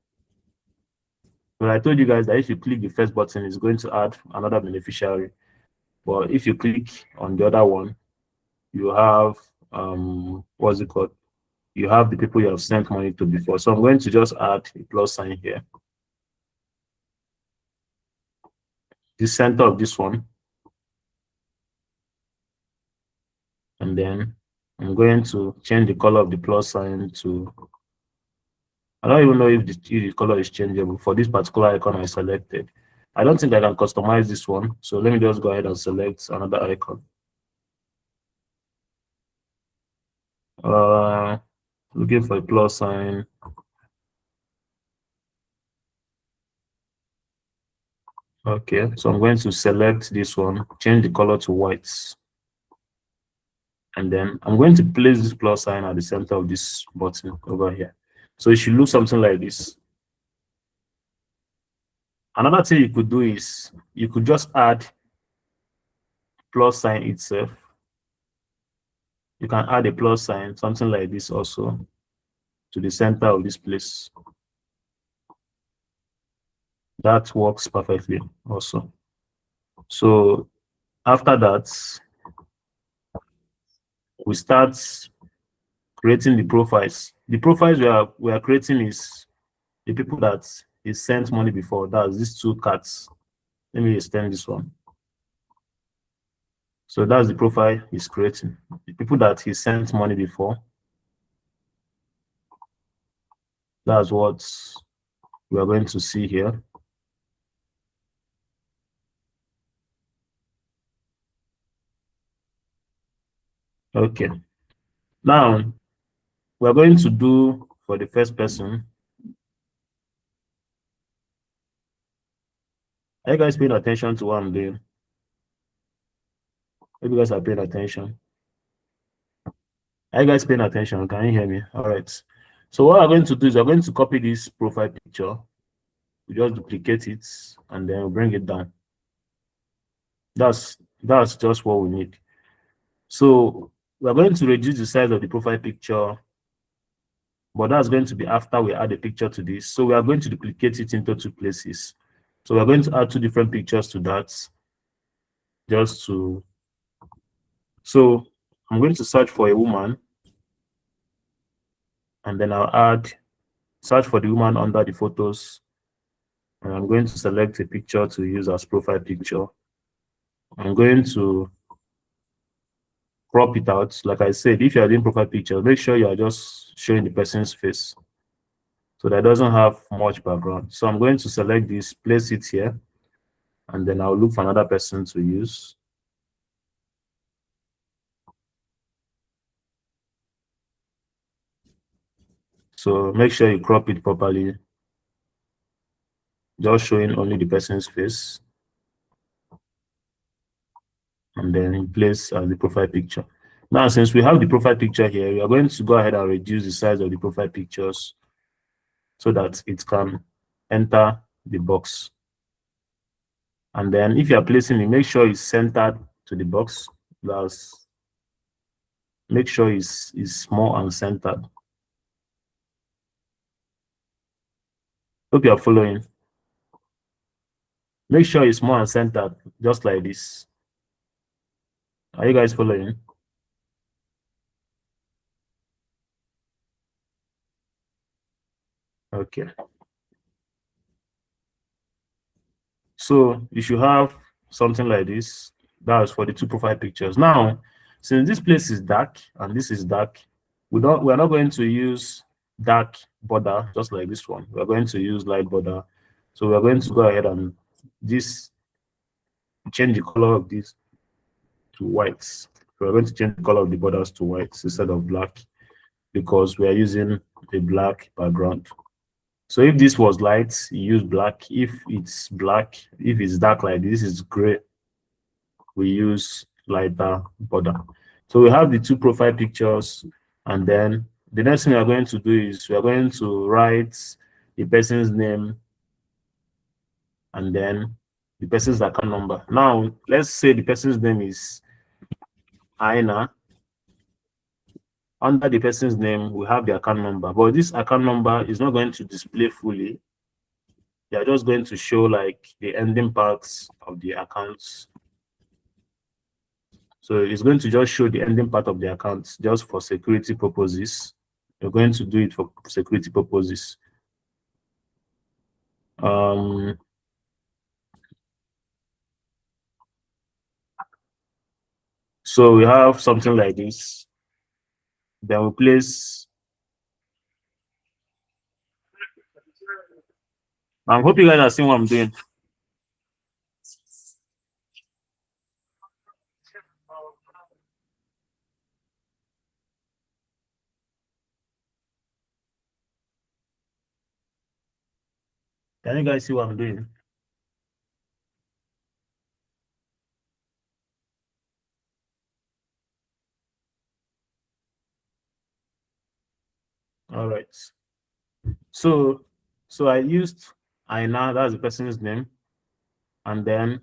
But I told you guys that if you click the first button, it's going to add another beneficiary. But if you click on the other one, you have what's it called? You have the people you have sent money to before. So I'm going to just add a plus sign here. The center of this one. And then I'm going to change the color of the plus sign to, I don't even know if the color is changeable for this particular icon I selected. I don't think I can customize this one. So let me just go ahead and select another icon. Looking for a plus sign. Okay, so I'm going to select this one, change the color to white. And then I'm going to place this plus sign at the center of this button over here. So it should look something like this. Another thing you could do is you could just add plus sign itself. You can add a plus sign, something like this also, to the center of this place. That works perfectly also. So after that, we start creating the profiles. The profiles we are creating is the people that is sent money before. That's these two cards. Let me extend this one. So that's the profile he's creating. The people that he sent money before. That's what we are going to see here. Okay. Now we're going to do for the first person. Are you guys paying attention to what I'm doing? If you guys are paying attention. Are you guys paying attention? Can you hear me? All right. So what we're going to do is we're going to copy this profile picture. We just duplicate it and then we'll bring it down. That's just what we need. So we're going to reduce the size of the profile picture, but that's going to be after we add a picture to this. So we are going to duplicate it into two places. So we're going to add two different pictures to that. So I'm going to search for a woman, and then I'll search for the woman under the photos, and I'm going to select a picture to use as profile picture. I'm going to crop it out. Like I said, if you are doing profile picture, make sure you are just showing the person's face so that doesn't have much background. So I'm going to select this, place it here, and then I'll look for another person to use. So make sure you crop it properly, just showing only the person's face, and then place as the profile picture. Now, since we have the profile picture here, we are going to go ahead and reduce the size of the profile pictures so that it can enter the box. And then if you are placing it, make sure it's centered to the box. Make sure it's small and centered. Hope you are following. Make sure it's small and centered, just like this. Are you guys following? Okay. So you should have something like this. That's for the two profile pictures. Now, since this place is dark and this is dark, we're not going to use dark border just like this one. We're going to use light border. So we're going to go ahead and change the color of this to white. So we're going to change the color of the borders to white instead of black because we are using a black background. So if this was light, you use black. If it's black, if it's dark like this is gray, we use lighter border. So we have the two profile pictures, and then the next thing we are going to do is we are going to write the person's name and then the person's account number. Now, let's say the person's name is Aina. Under the person's name, we have the account number, but this account number is not going to display fully. They are just going to show like the ending parts of the accounts. So it's going to just show the ending part of the account just for security purposes. You're going to do it for security purposes. So we have something like this. Then we place. I hope you guys are seeing what I'm doing. Can you guys see what I'm doing? So I used Aina, that's the person's name, and then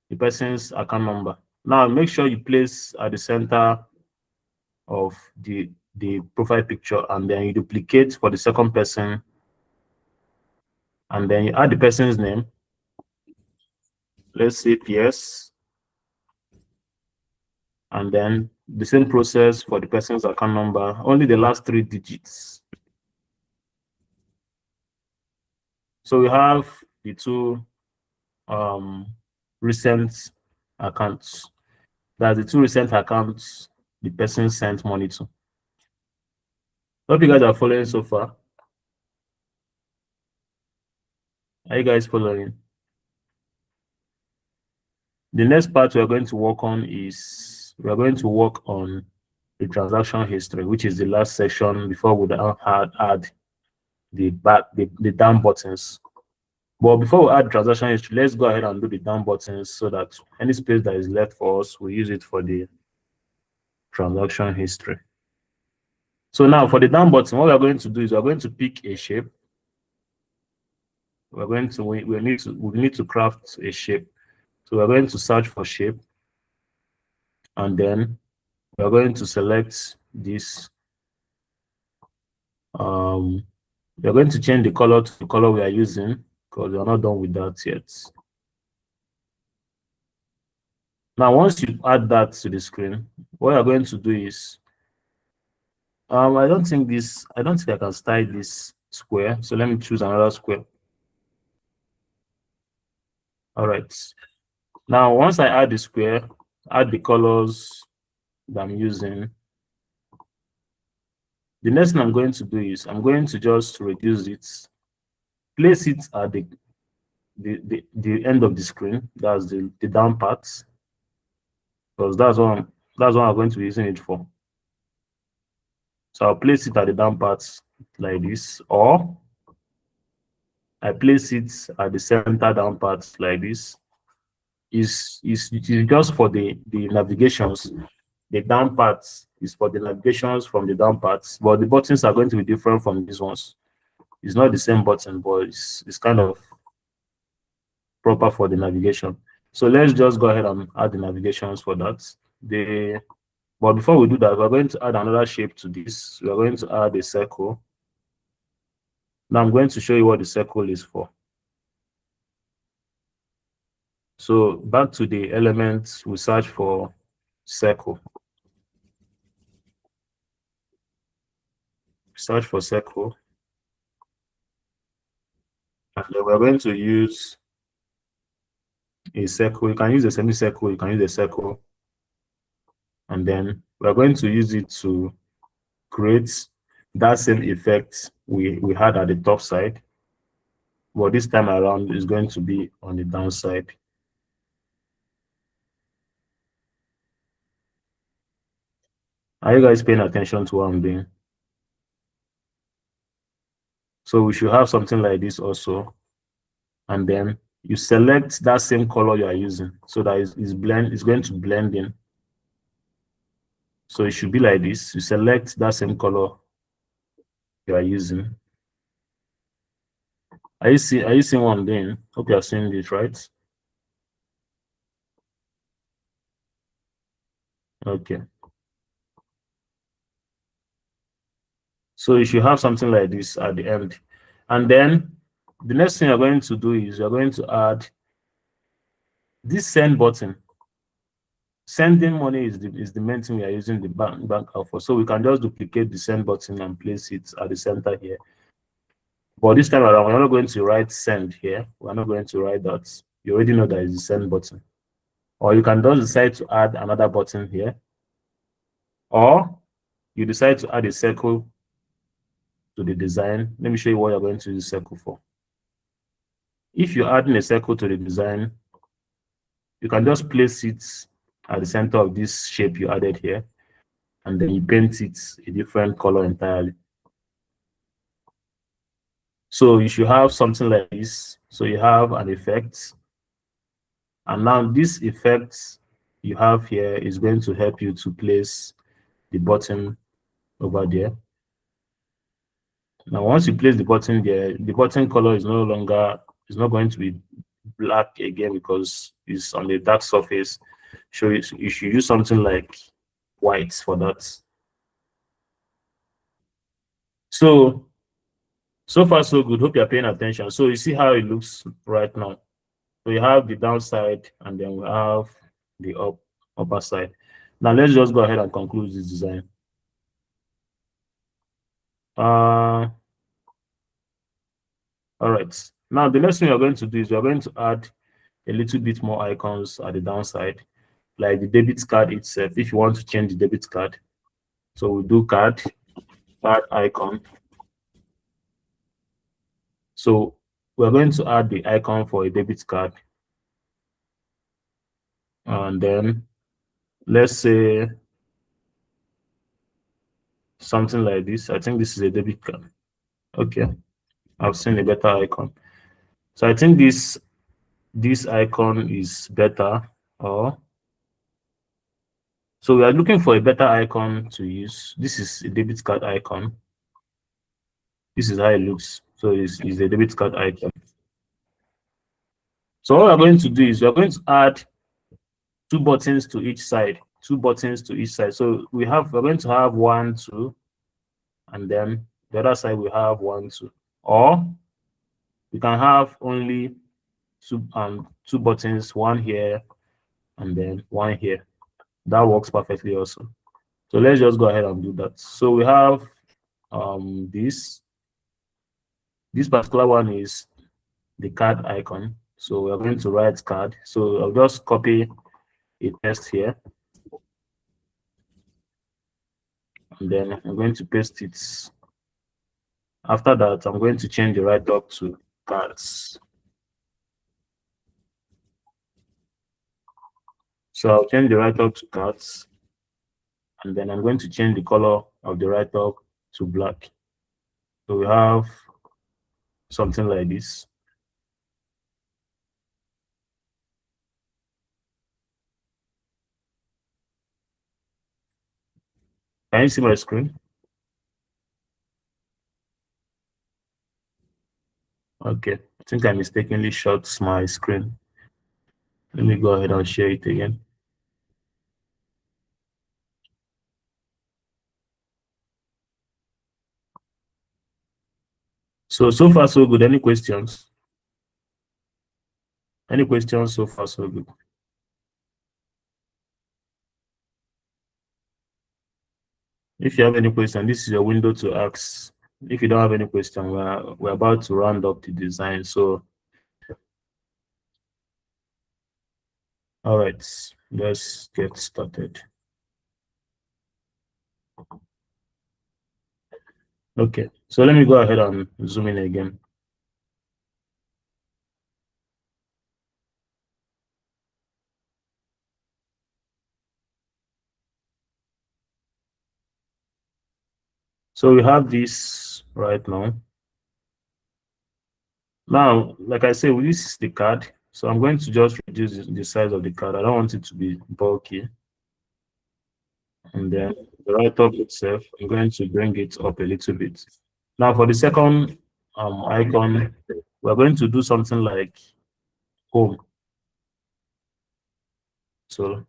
the person's account number. Now make sure you place at the center of the profile picture, and then you duplicate for the second person, and then you add the person's name. Let's say PS, and then the same process for the person's account number, only the last 3 digits. So we have the 2 recent accounts. That's the 2 recent accounts the person sent money to. Hope you guys are following so far. Are you guys following? The next part we are going to work on is we are going to work on the transaction history, which is the last section before we add the down buttons. But before we add transaction history, let's go ahead and do the down buttons so that any space that is left for us, we use it for the transaction history. So now for the down button, what we are going to do is we are going to pick a shape. We're going to we need to craft a shape. So we're going to search for shape, and then we're going to select this. We're going to change the color to the color we are using because we're not done with that yet. Now, once you add that to the screen, what you're going to do is, I don't think I can style this square. So let me choose another square. All right. Now, once I add the square, add the colors that I'm using. The next thing I'm going to do is I'm going to just reduce it, place it at the end of the screen. That's the down part, because that's what I'm going to be using it for. So I'll place it at the down part like this, or I place it at the center down part like this. Is just for the navigations. The down part is for the navigations from the down parts, but the buttons are going to be different from these ones. It's not the same button, but it's kind of proper for the navigation. So let's just go ahead and add the navigations for that. But before we do that, we're going to add another shape to this. We're going to add a circle. Now I'm going to show you what the circle is for. So back to the elements, we search for circle. Search for circle. And then we're going to use a circle. You can use a semicircle, you can use a circle. And then we're going to use it to create that same effect we had at the top side. But this time around is going to be on the downside. Are you guys paying attention to what I'm doing? So we should have something like this also. And then you select that same color you are using so that it's going to blend in. So it should be like this. You select that same color you are using. Are you seeing what I'm doing? Hope you are seeing this, right? Okay. So you should have something like this at the end. And then the next thing you're going to do is you're going to add this send button. Sending money is the main thing we are using the bank app for. So we can just duplicate the send button and place it at the center here. But this time around, we're not going to write send here. We're not going to write that. You already know that is the send button. Or you can just decide to add another button here. Or you decide to add a circle to the design. Let me show you what you're going to use the circle for. If you're adding a circle to the design, you can just place it at the center of this shape you added here, and then you paint it a different color entirely. So you should have something like this. So you have an effect, and now this effect you have here is going to help you to place the button over there. Now, once you place the button there, the button color is not going to be black again because it's on a dark surface. So you should use something like white for that. So far so good. Hope you're paying attention. So you see how it looks right now. So you have the downside and then we have the upper side. Now let's just go ahead and conclude this design. All right. Now the next thing we're going to do is we're going to add a little bit more icons at the downside, like the debit card itself. If you want to change the debit card, so we do card icon. So we're going to add the icon for a debit card, and then let's say something like this. I think this is a debit card. Okay, I've seen a better icon. So I think this icon is better. Or so we are looking for a better icon to use. This is a debit card icon. This is how it looks. So it's a debit card icon. So what we're going to do is we're going to add two buttons to each side. Two buttons to each side. So we're going to have 1, 2, and then the other side we have 1, 2. Or we can have only two buttons, one here and then one here. That works perfectly also. So let's just go ahead and do that. So we have this particular one is the card icon. So we're going to write card. So I'll just copy a text here. And then I'm going to paste it. After that, I'm going to change the right up to cards. So I'll change the right up to cards. And then I'm going to change the color of the right up to black. So we have something like this. Can you see my screen? Okay, I think I mistakenly shut my screen. Let me go ahead and share it again. So far so good. Any questions? Any questions so far so good? If you have any question, this is your window to ask. If you don't have any question, we're about to round up the design. So, all right, let's get started. Okay, so let me go ahead and zoom in again. So we have this right now. Now, like I said, this is the card. So I'm going to just reduce the size of the card. I don't want it to be bulky. And then the right up itself, I'm going to bring it up a little bit. Now for the second icon, we're going to do something like home. So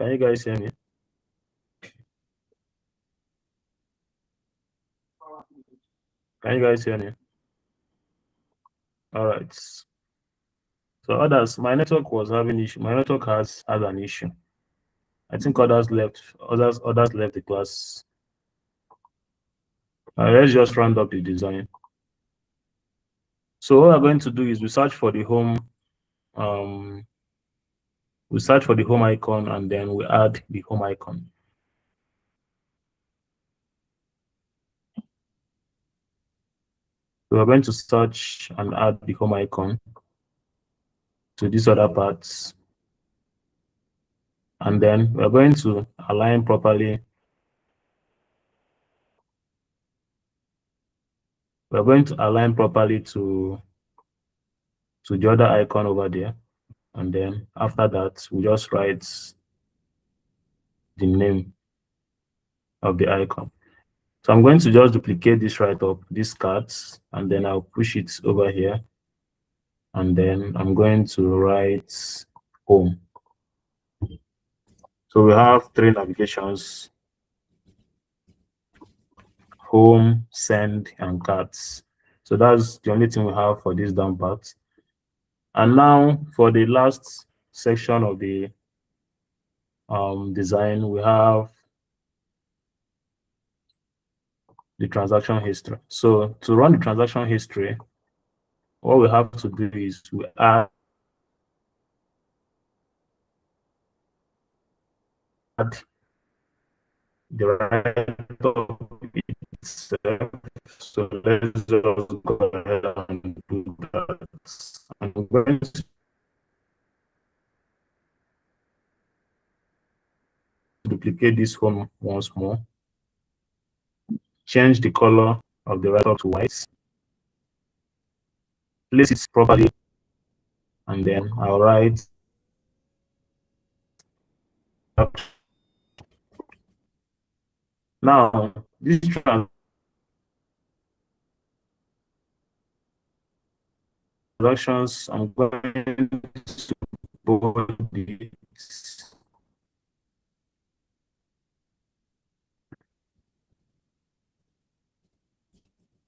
Can you guys hear me? Can you guys hear me? All right. So others, my network was having issue. My network has an issue. I think others left. Others left the class. Let's just round up the design. So what we're going to do is we search for the home. We search for the home icon and then we add the home icon. We are going to search and add the home icon to these other parts. And then we're going to align properly. We're going to align properly to the other icon over there. And then after that, we just write the name of the icon. So I'm going to just duplicate this right up, these cards, and then I'll push it over here. And then I'm going to write home. So we have 3 navigations: home, send, and cards. So that's the only thing we have for this down part. And now for the last section of the design, we have the transaction history. So to run the transaction history, what we have to do is we add the right of itself. So let's just go ahead and do that. I'm going to duplicate this home once more. Change the color of the right to white. Place it properly, and then I'll write now this transactions, I'm going to bold it.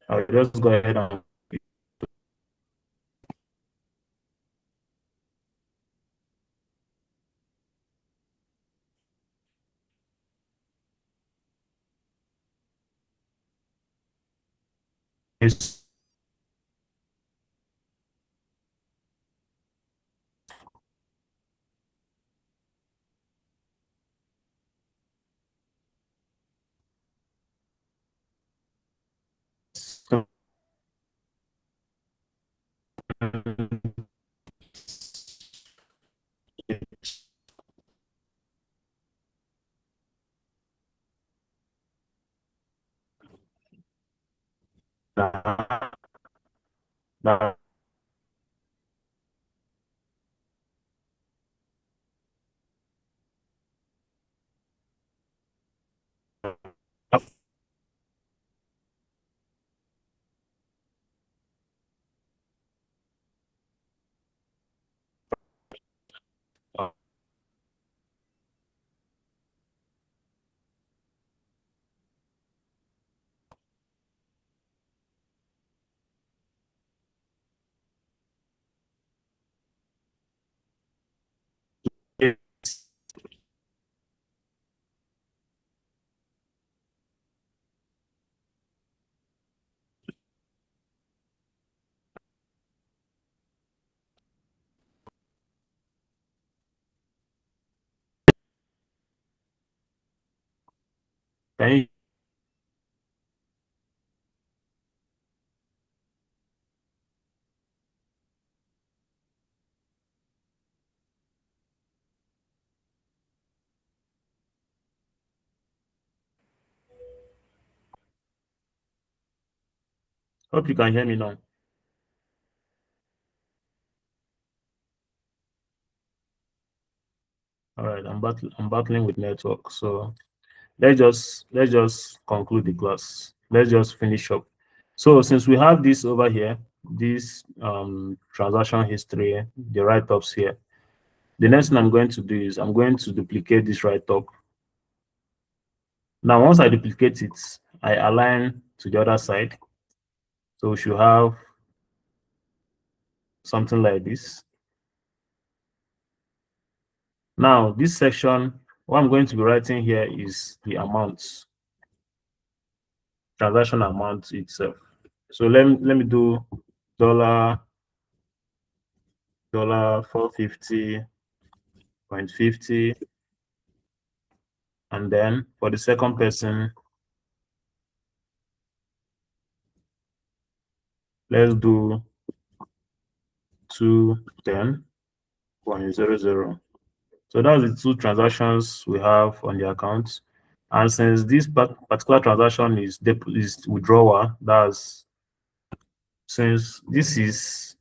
I'll just go ahead and now can you hope you can hear me now? All right, I'm battling with network, so let's just conclude the class. Let's just finish up. So since we have this over here, this transaction history, the write-ups here, The next thing I'm going to do is I'm going to duplicate this right up. Now, once I duplicate it, I align to the other side. So we should have something like this. Now, this section, what I'm going to be writing here is the amount, transaction amount itself. So let me do dollar 450.50, and then for the second person, let's do 210.00. So that's the two transactions we have on the account. And since this particular transaction is withdrawal, that's since this is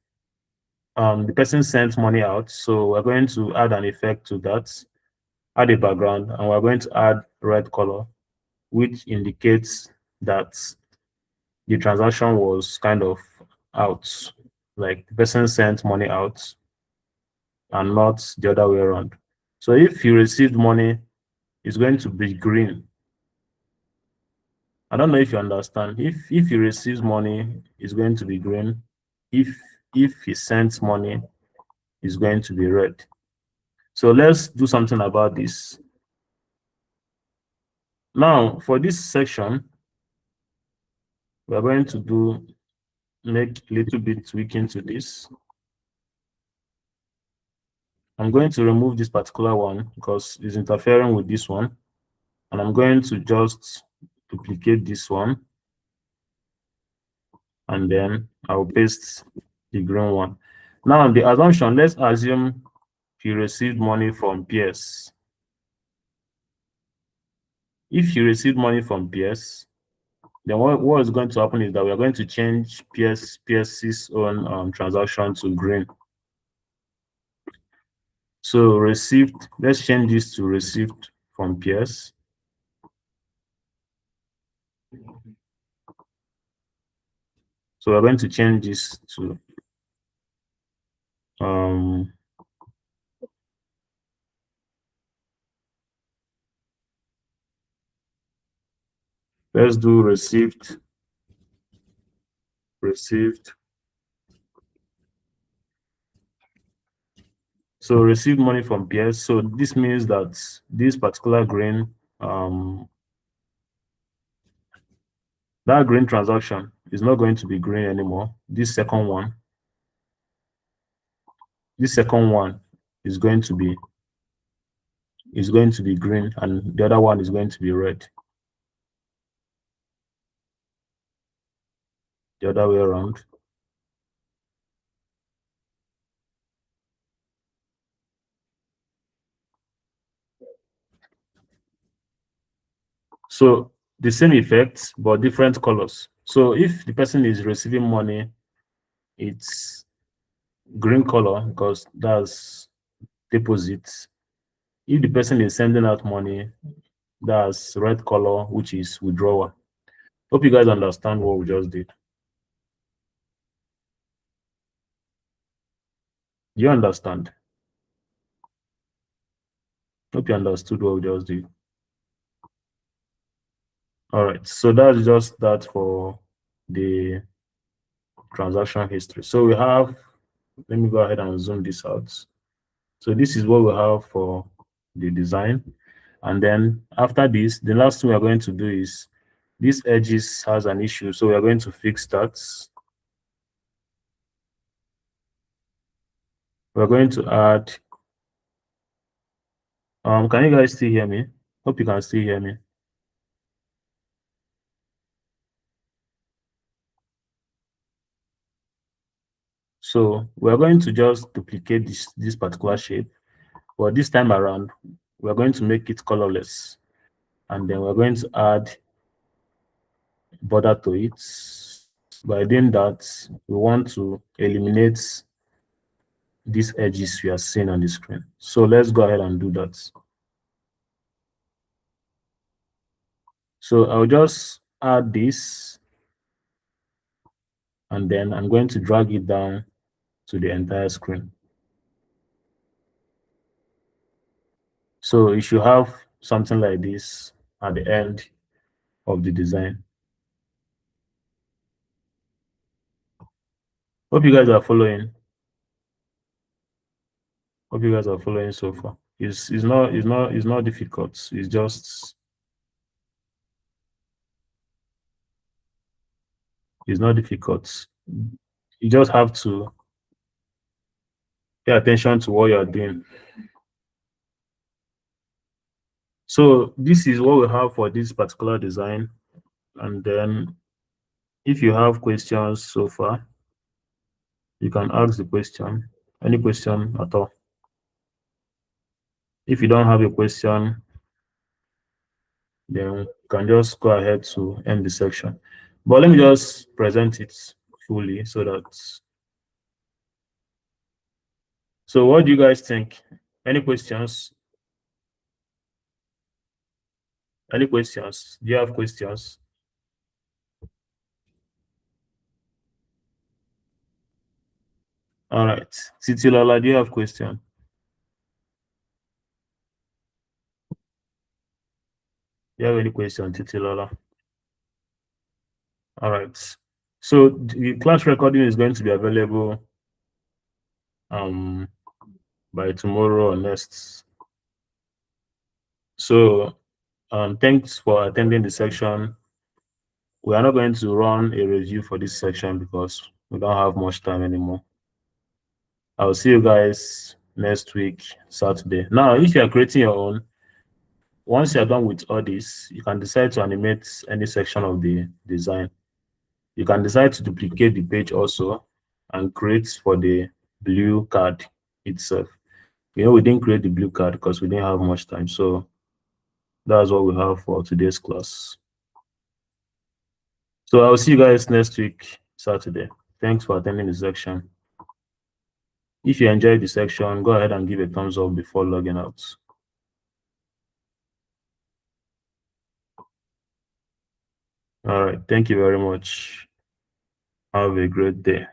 the person sent money out, so we're going to add an effect to that, add a background, and we're going to add red color, which indicates that the transaction was kind of out, like the person sent money out and not the other way around. So if you received money, it's going to be green. I don't know if you understand. If he receives money, it's going to be green. If he sends money, it's going to be red. So let's do something about this. Now, for this section, we're going to make a little bit tweaking to this. I'm going to remove this particular one because it's interfering with this one. And I'm going to just duplicate this one. And then I'll paste the green one. Now, the assumption, let's assume he received money from PS. If you receive money from PS, then what is going to happen is that we are going to change PSC's own transaction to green. So received, let's change this to received from PS. So we're going to change this to let's do received. So received money from PS. So this means that this particular green, that green transaction is not going to be green anymore. This second one is going to be green, and the other one is going to be red. The other way around. So the same effect, but different colors. So if the person is receiving money, it's green color because that's deposits. If the person is sending out money, that's red color, which is withdrawal. Hope you guys understand what we just did. Do you understand? Hope you understood what we just did. All right, so that's just that for the transaction history. So we have, let me go ahead and zoom this out. So this is what we have for the design. And then after this, the last thing we're going to do is this edges has an issue. So we are going to fix that. We're going to add, can you guys still hear me? Hope you can still hear me. So we're going to just duplicate this particular shape, but this time around, we're going to make it colorless. And then we're going to add border to it. By doing that, we want to eliminate these edges we are seeing on the screen. So let's go ahead and do that. So I'll just add this, and then I'm going to drag it down to the entire screen. So you should have something like this at the end of the design. Hope you guys are following. Hope you guys are following so far. It's not difficult. It's not difficult. You just have to pay attention to what you're doing. So this is what we have for this particular design. And then if you have questions so far, you can ask the question, any question at all. If you don't have a question, then you can just go ahead to end the section. But let me just present it fully so that. So what do you guys think? Any questions? Any questions? Do you have questions? All right. Titilola, do you have question? Do you have any question, Titilola? All right. So the class recording is going to be available by tomorrow or next. So thanks for attending the section. We are not going to run a review for this section because we don't have much time anymore. I'll see you guys next week, Saturday. Now, if you are creating your own, once you're done with all this, you can decide to animate any section of the design. You can decide to duplicate the page also and create for the blue card itself. You know, we didn't create the blue card because we didn't have much time. So that's what we have for today's class. So I'll see you guys next week, Saturday. Thanks for attending the section. If you enjoyed the section, go ahead and give a thumbs up before logging out. All right. Thank you very much. Have a great day.